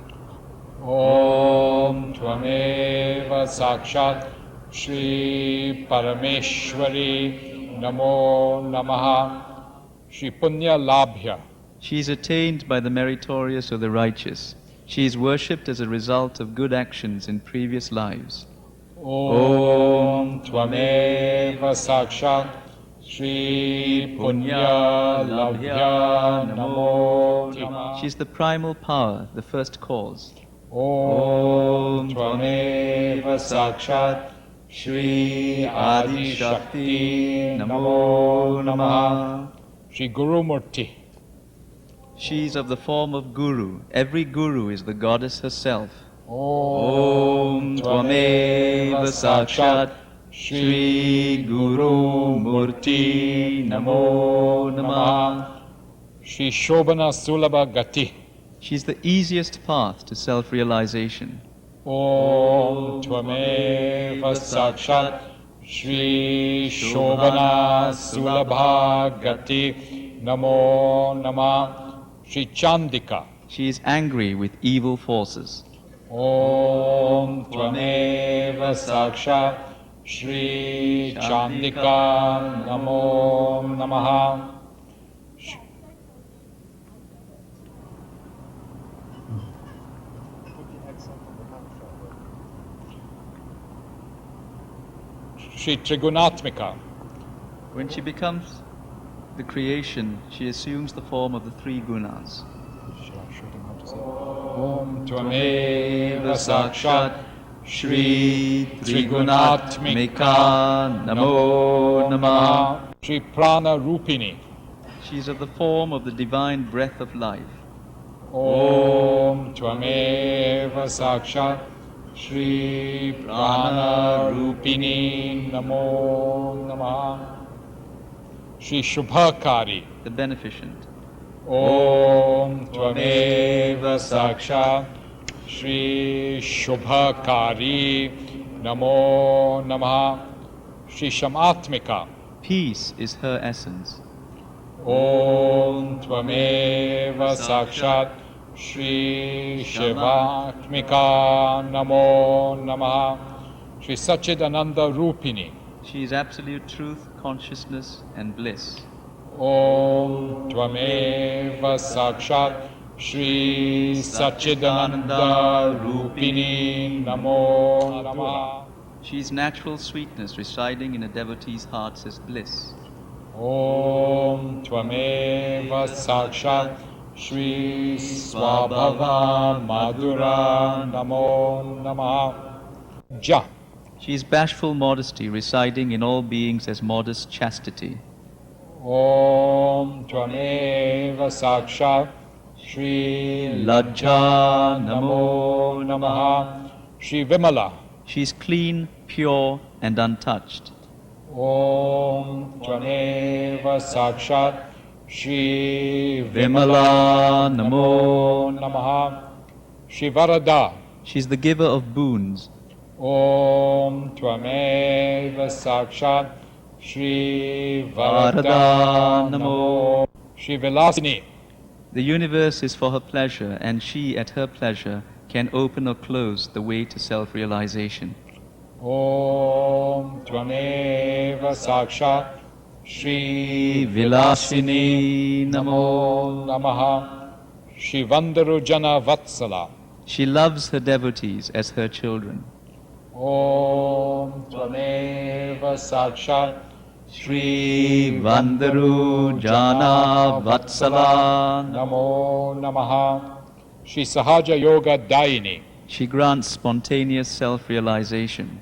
Om Tvameva Sakshat Shri Parameshwari Namo Namaha. Shri Punya Labhya. She is attained by the meritorious or the righteous. She is worshipped as a result of good actions in previous lives. Om Tvameva Sakshat Shri Punya Labhya Namo Namaha. She is the primal power, the first cause. Om Tvameva Sakshat Shri Adi Shakti Namo Namaha. Shri Guru Murti. She is of the form of Guru. Every Guru is the goddess herself. Om Tvameva Sakshat Shri Guru Murti Namo Namaha. Shri Shobhana Sulabha Gati. She is the easiest path to self-realization. Om Tvameva Sakshat Shri Shobhana Sulabha Gati Namo Namah. Shri Chandika. She is angry with evil forces. Om Tvameva Sakshat Shri Chandika Namo Namaha. Shri Trigunatmika. When she becomes the creation, she assumes the form of the three gunas. Om Tvameva Sakshat Shri Trigunatmika Namo Namaha. Shri Prana Rupini. She is of the form of the divine breath of life. Om Tvameva Sakshat Shri Prana Rupini Namo Namaha. Shri Shubhakari. The beneficent. Om Tvameva Sakshat Shri Shubhakari Namo Namaha. Shri Shamatmika. Peace is her essence. Om Tvameva Sakshat Shri Shivatmika Namo Namaha. Shri Sachidananda Rupini. She is absolute truth, consciousness and bliss. Om Tvameva Sakshat Shri Sachidananda Rupini Namo Namaha. She is natural sweetness residing in a devotee's heart as bliss. Om Tvameva Sakshat Shri Swabhava Madhura Namo Namaha. Ja. She is bashful modesty residing in all beings as modest chastity. Om Tvameva Sakshat Shri Lajja Namo Namaha. Shri Vimala. She is clean, pure and untouched. Om Tvameva Sakshat Shri Vimala Namo Namaha. Shri Varada. She is the giver of boons. Om Tvameva Sakshat Shri Varada Varada Namo. Namo. Shri Vilasini. The universe is for her pleasure, and she, at her pleasure, can open or close the way to self-realization. Om Tvameva Sakshat Shri Vilasini Namo Namaha. Shri Vandarujana Vatsala. She loves her devotees as her children. Om Tvameva Sakshat Shri Vandaru Jana Vatsala. Namo Namaha. Shri Sahaja Yoga Daini. She grants spontaneous self-realization.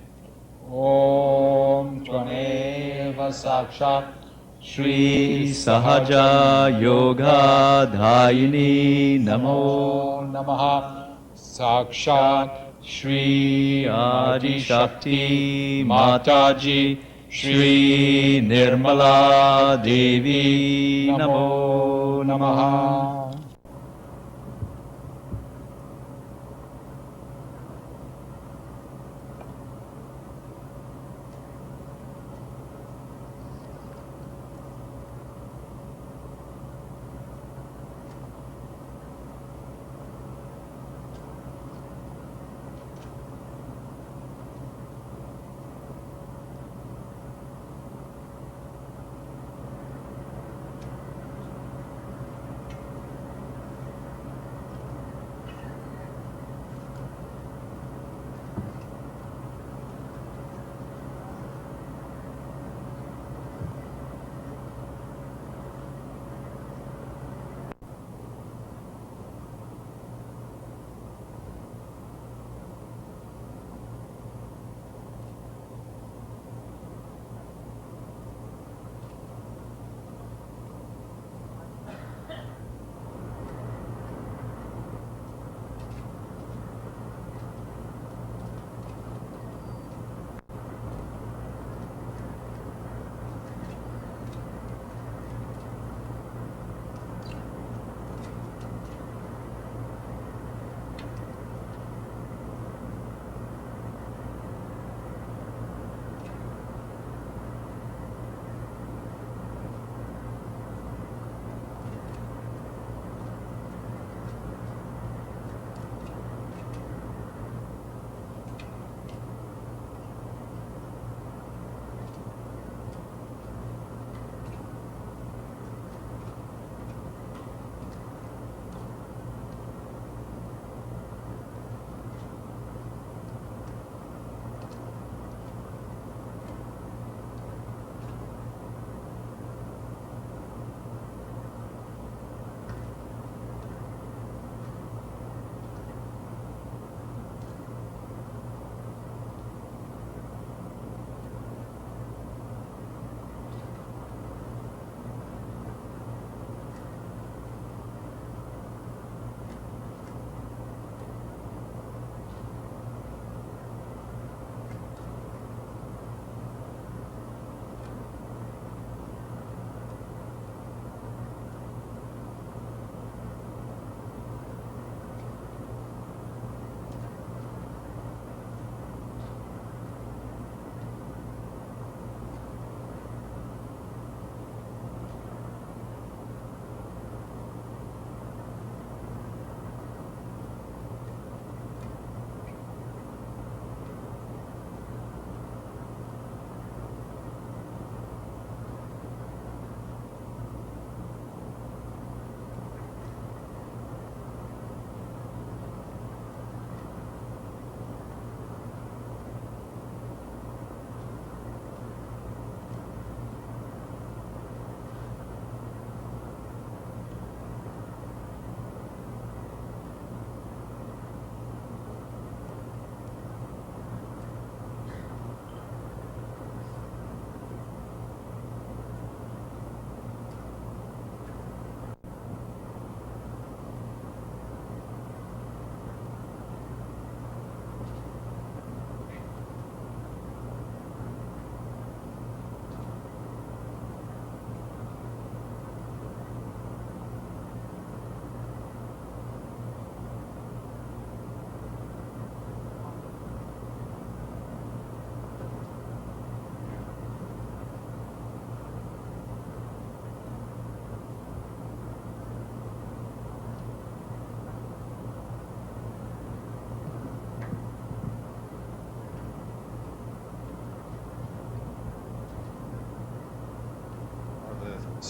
Om Tvameva Sakshat Shri Sahaja Yoga Dhyini Namo Namaha. Sakshat Shri Adi Shakti Mataji Shri Nirmala Devi Namo Namaha.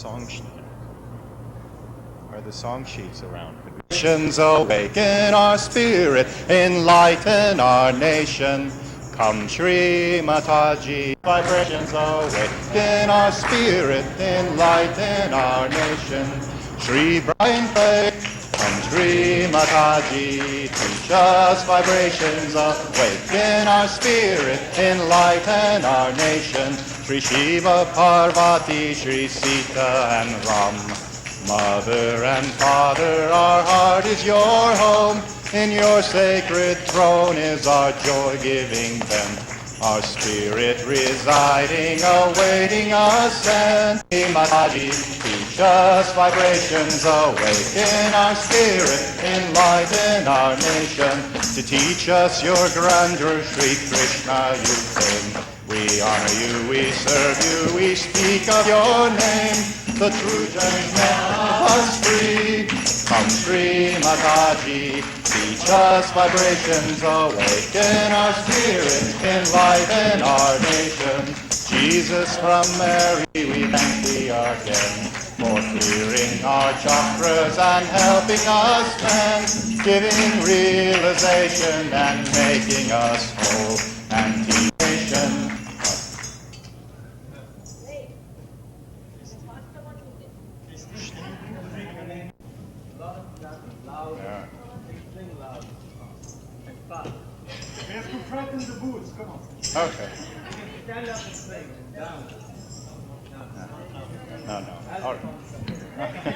song sheets around? Vibrations awaken our spirit, enlighten our nation. Come Shri Mataji, vibrations awaken our spirit, enlighten our nation. Shri Brian Clay, come Shri Mataji, teach us vibrations awaken our spirit, enlighten our nation. Shri Shiva Parvati, Shri Sita and Ram. Mother and Father, our heart is your home. In your sacred throne is our joy-giving vent. Our spirit residing, awaiting us, and Mataji, teach us vibrations, awaken our spirit, enlighten our nation. To teach us your grandeur, Shri Krishna, you came. We honor you, we serve you, we speak of your name. The true journey set us free. Come Shri Mataji, teach us vibrations, awaken our spirit, enlighten our nation. Jesus from Mary, we thank thee again for clearing our chakras and helping us stand, giving realization and making us whole and teaching. We have to frighten the boots, come on. Okay. Stand up and play. Down. No. All right.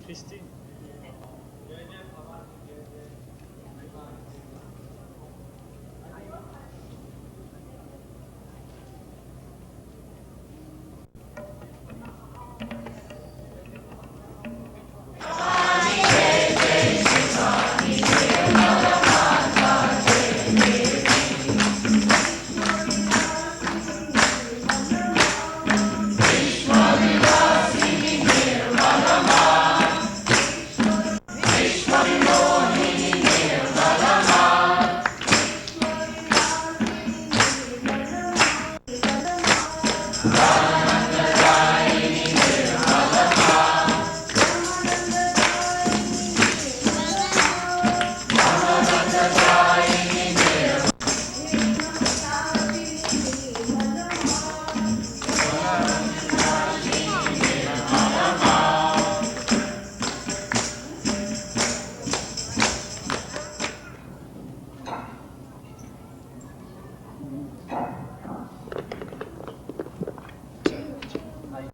Christine.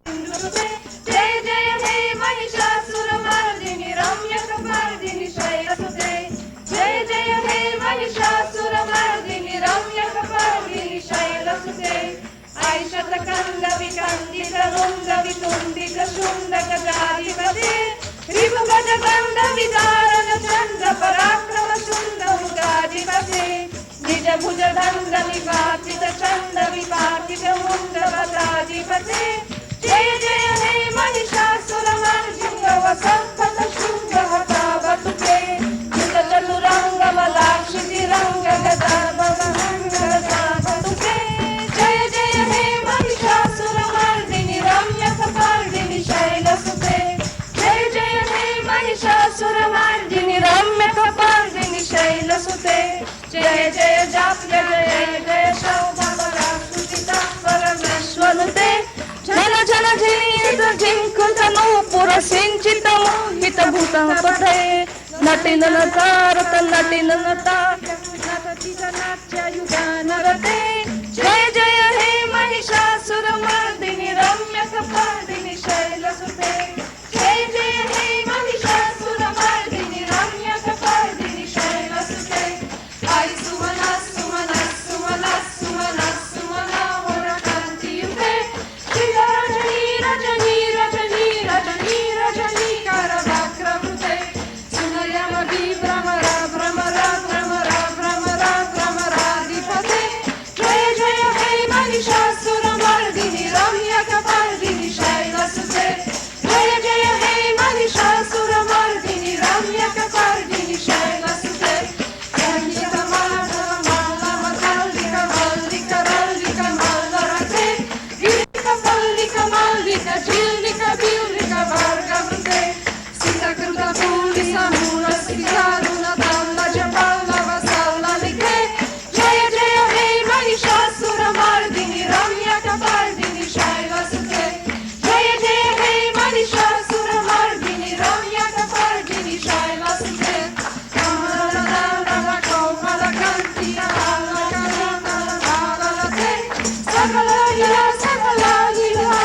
जय जय हे महिषासुरमर्दिनि रम्यकपर्दिनि शैलसुते जय जय हे महिषासुरमर्दिनि रम्यकपर्दिनि शैलसुते ऐशतकन्दविकन्दितरुङ्गवितुण्डितशुण्डगजाधिपते रिपुगजगन्धविदारणचण्डपराक्रमशुण्डमुगाधिपते निजभुजदण्डविपातितचण्डविपातितमुण्डवताधिपते जय जय हे महिषासुरमर्दिनि वसन्ततशृङ्गहतावतुते चतुरङ्गमलाक्षितिरङ्गगदार्भवहङ्गगदावतुते जय जय हे महिषासुरमर्दिनि रम्यकपर्दिनि शैलसुते जय जय हे महिषासुरमर्दिनि रम्यकपर्दिनि शैलसुते जय जय जाप्य जय जय शौभवरास्तुतिता परमेश्वरुते जन जन झिनीत जिंकुतनु पुरसिंचितमु हितभूतपथे नटिन नकारत नटिन नटा नाट्ययुगानरते जय जय हे महिषासुरमर्दिनि रम्यकपर्दिनि शैलसुते जय जय हे महिषासुरमर्दिनि रम्यकपर्दिनि शैलसुते आई सुमना सुमना सुमना सुमना सुमना वरकान्तियुते रजनी रजनी रजनी रजनी रजनी करवक्रवृते सुनयमभि भ्रमरा भ्रमरा भ्रमरा भ्रमरा भ्रमराधिपते जय जय हे महिषासुरमर्दिनि रम्यकपर्दिनि शैलसुते जय जय हे Mahishasuramardini रम्यकपर्दिनि शैलसुते Jilnika bilnika vargavute Sita kruta pulisa mura sikaruna dalla japalla vasalla like Jaya jaya hey mahishasuramardini ramyakapardini shailasute Jaya jaya hey mahishasuramardini ramyakapardini shailasute Kamalala komala kanti ala kalata ala late Sakala ila sakala ila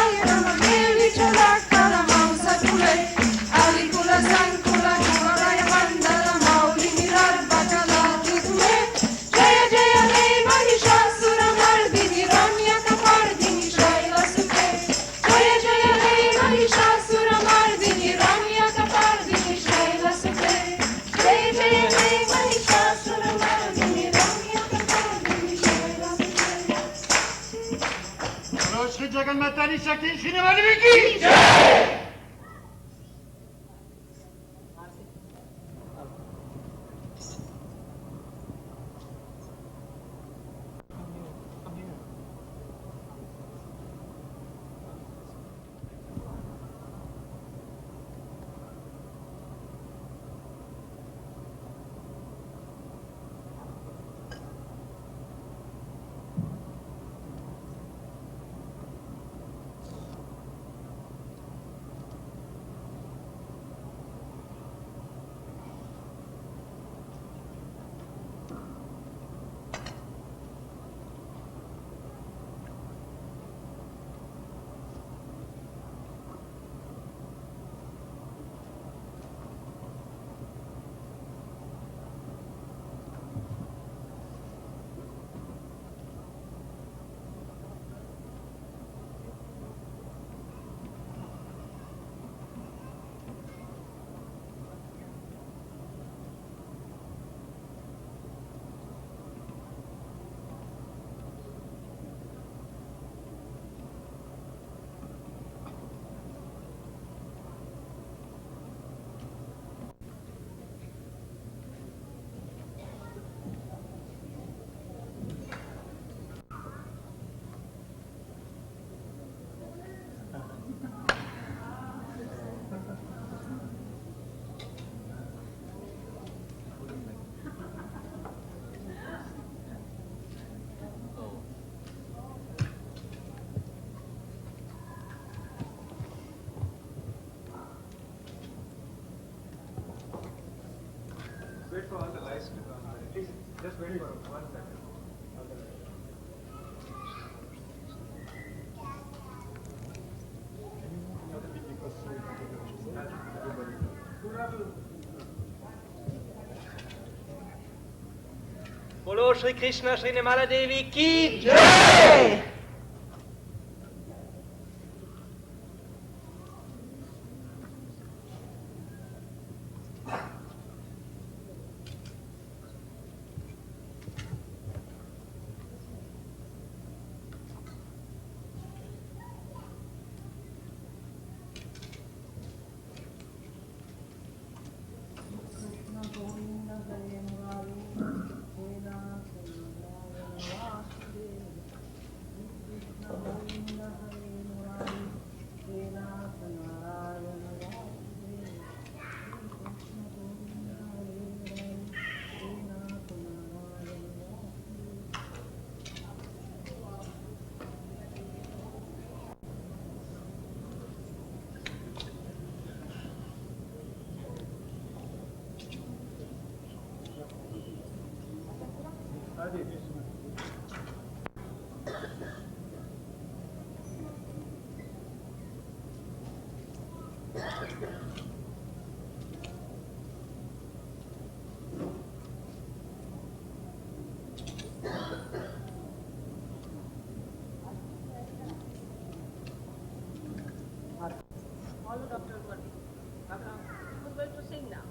Shri Jagan Mataji Shakti Shri Devi बोलो श्री कृष्ण श्री निर्मला देवी की All the doctors were who's going to sing now?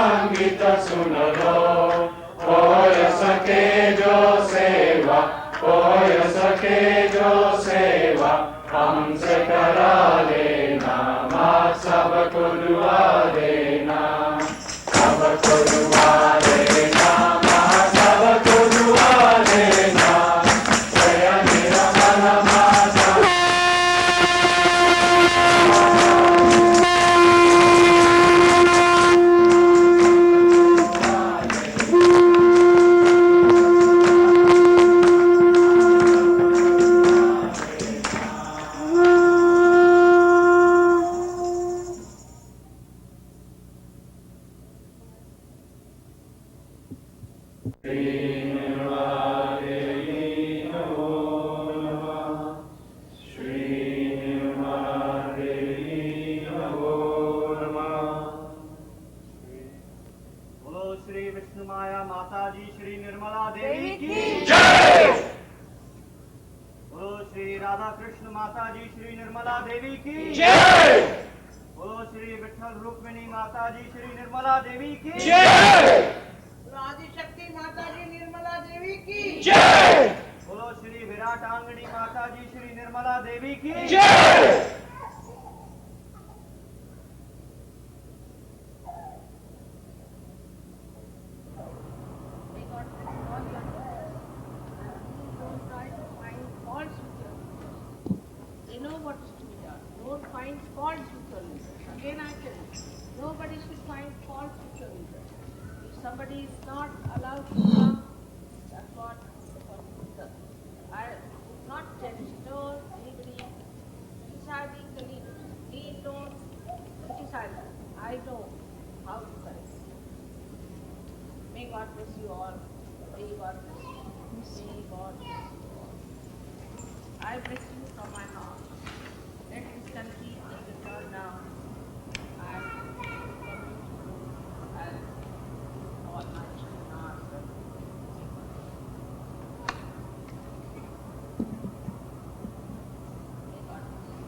संगीत सुन लो, कोय सके जो सेवा, कोय सके जो सेवा हमसे करा लेना, माँ सबको दुआ देना, सबको दुआ देना, माँ सबको दुआ देना, जय निरमल माता। बोलो श्री विष्णुमाया माताजी श्री निर्मला देवी की जय। बोलो श्री राधा कृष्ण माताजी श्री निर्मला देवी की जय। बोलो श्री विठल रुक्मिणी माताजी श्री निर्मला देवी की जय। आदिशक्ति माताजी निर्मला देवी की जय। बोलो श्री विराटांगणी माताजी श्री निर्मला देवी की जय। May God bless all your prayers. And don't try to find faults with your leaders. They know what is to be done. Don't find faults with your leaders. Again I tell you, nobody should find faults with your leaders. If somebody is not allowed to come, that's what I would not tell anybody criticizing the leaders. Please don't criticize them. I know how to correct it. May God bless you all. May God bless you. May God bless you all. I bless you from my heart. Let this country take a turn now. And all my children are serving. May God bless you.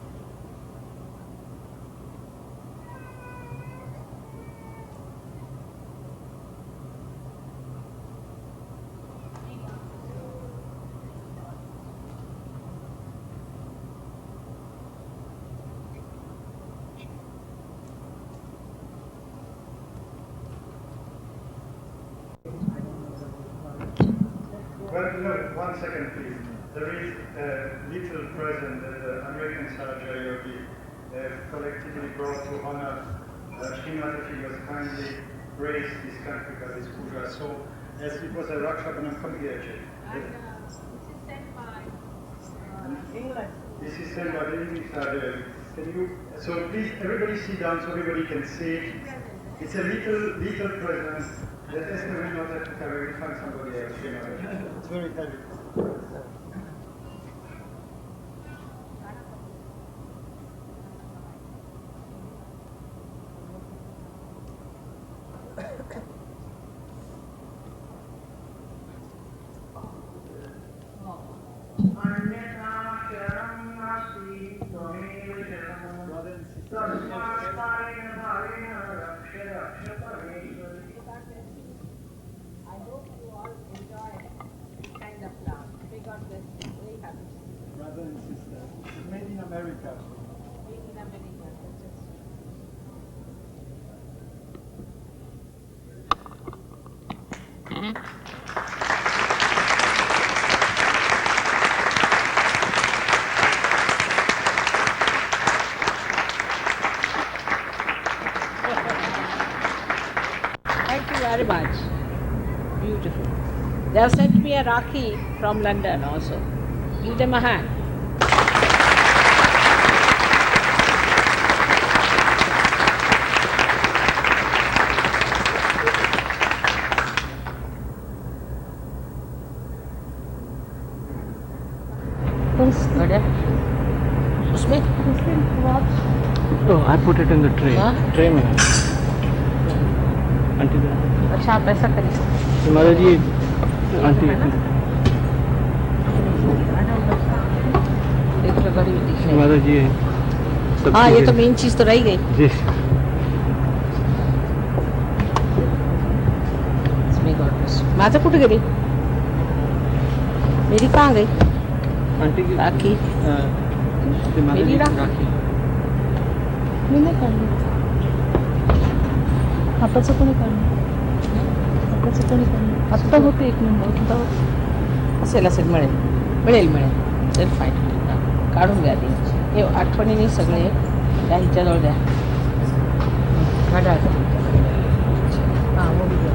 May God bless you. Well, no, 1 second please. There is a little present that the American Sahaja Yogi collectively brought to honor Shri Mataji was kindly raised this country by this Puja. So, as it was a Rakshabanam, come here, Jay. And this is sent by England. This is sent by the English Sahaja. Can you, so please, everybody sit down so everybody can see. It's a little present. That Esther will not have to carry, we'll find somebody else, you know. It's very heavy. I hope you all enjoy this kind of love. May God bless you. Very happy. Brother and sister, it's made in America. Being in America. That's it. Thank you very much. Beautiful. They have sent me a Rakhi from London also. Give them a hand. उसमें Oh, I put it in the tray. हाँ? Tray में. Aunty दे. अच्छा आप ऐसा करिए माताजी aunty. देख लो बड़ी दिख रही है। माताजी है. सब हाँ ये चीजें. तो मेन चीज़ तो रह ही गई। जी. माझं कुठे गेली? मेरी कहाँ गई? आंटी की राखी मेरी राखी मी नाही काढली. हाताचं कोणी काढलं? हाताचं कोणी काढलं? आत्ता होते 1 मिनिट. असेल मिळेल मिळेल मिळेल चल फाईन काढून द्या ती हे आठवणीने सगळे त्या हिच्याजवळ द्या काढा आता तुमच्याकडे. हां वो भी द्या.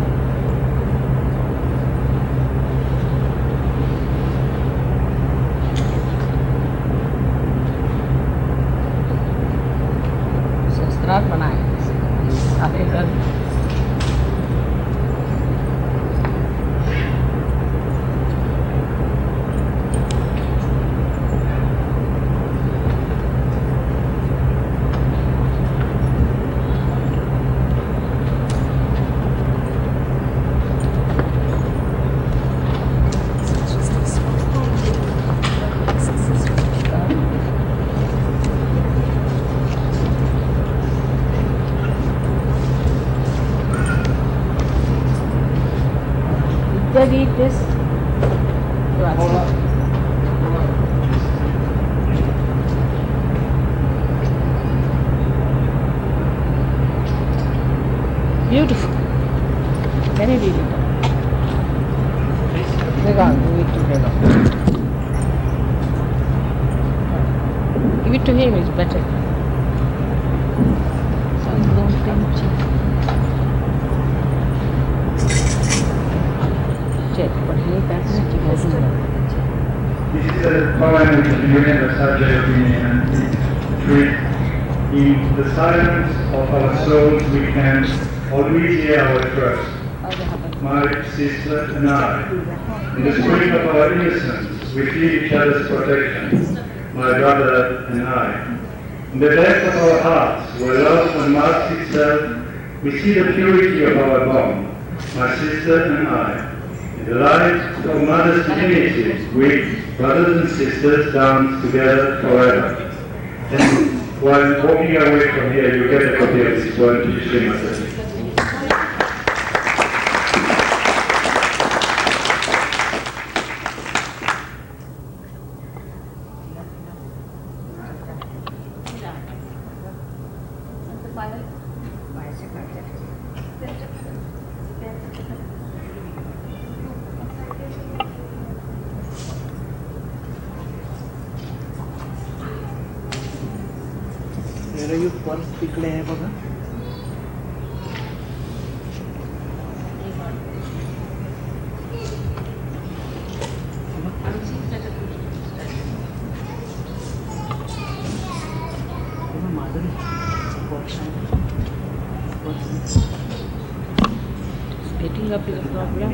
शस्त्रात म्हणा आहे read this. Beautiful. Can you read it? Do it together. Give it to him, it's better. Don't pinch it. But here that's it. This is a poem which is written by Sahaja Yoga, and it's in the silence of our souls we can always hear our trust. My sister and I, in the spring of our innocence, we feel each other's protection, my brother and I. In the depth of our hearts, where love unmasks itself, we see the purity of our bond, my sister and I. In the light of Mother's divinity, we, brothers and sisters, dance together forever. And while walking away from here, you get a copy of this poem to Shri Mataji. Purse तिकडे आहे बघा. Getting up is a problem.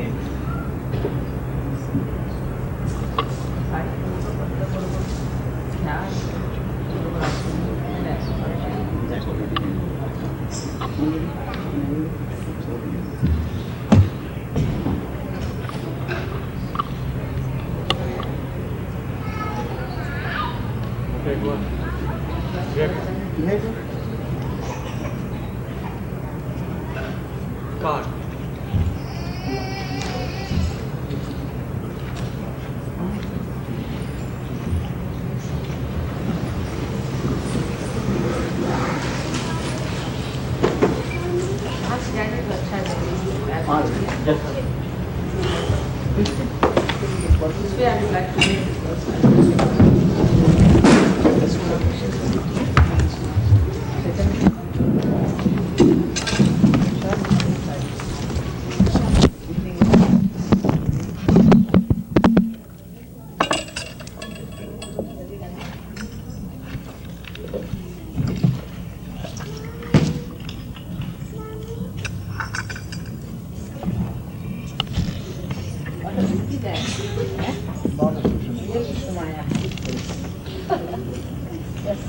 Card. This way I would like to make it first. Vishumaya. Yes.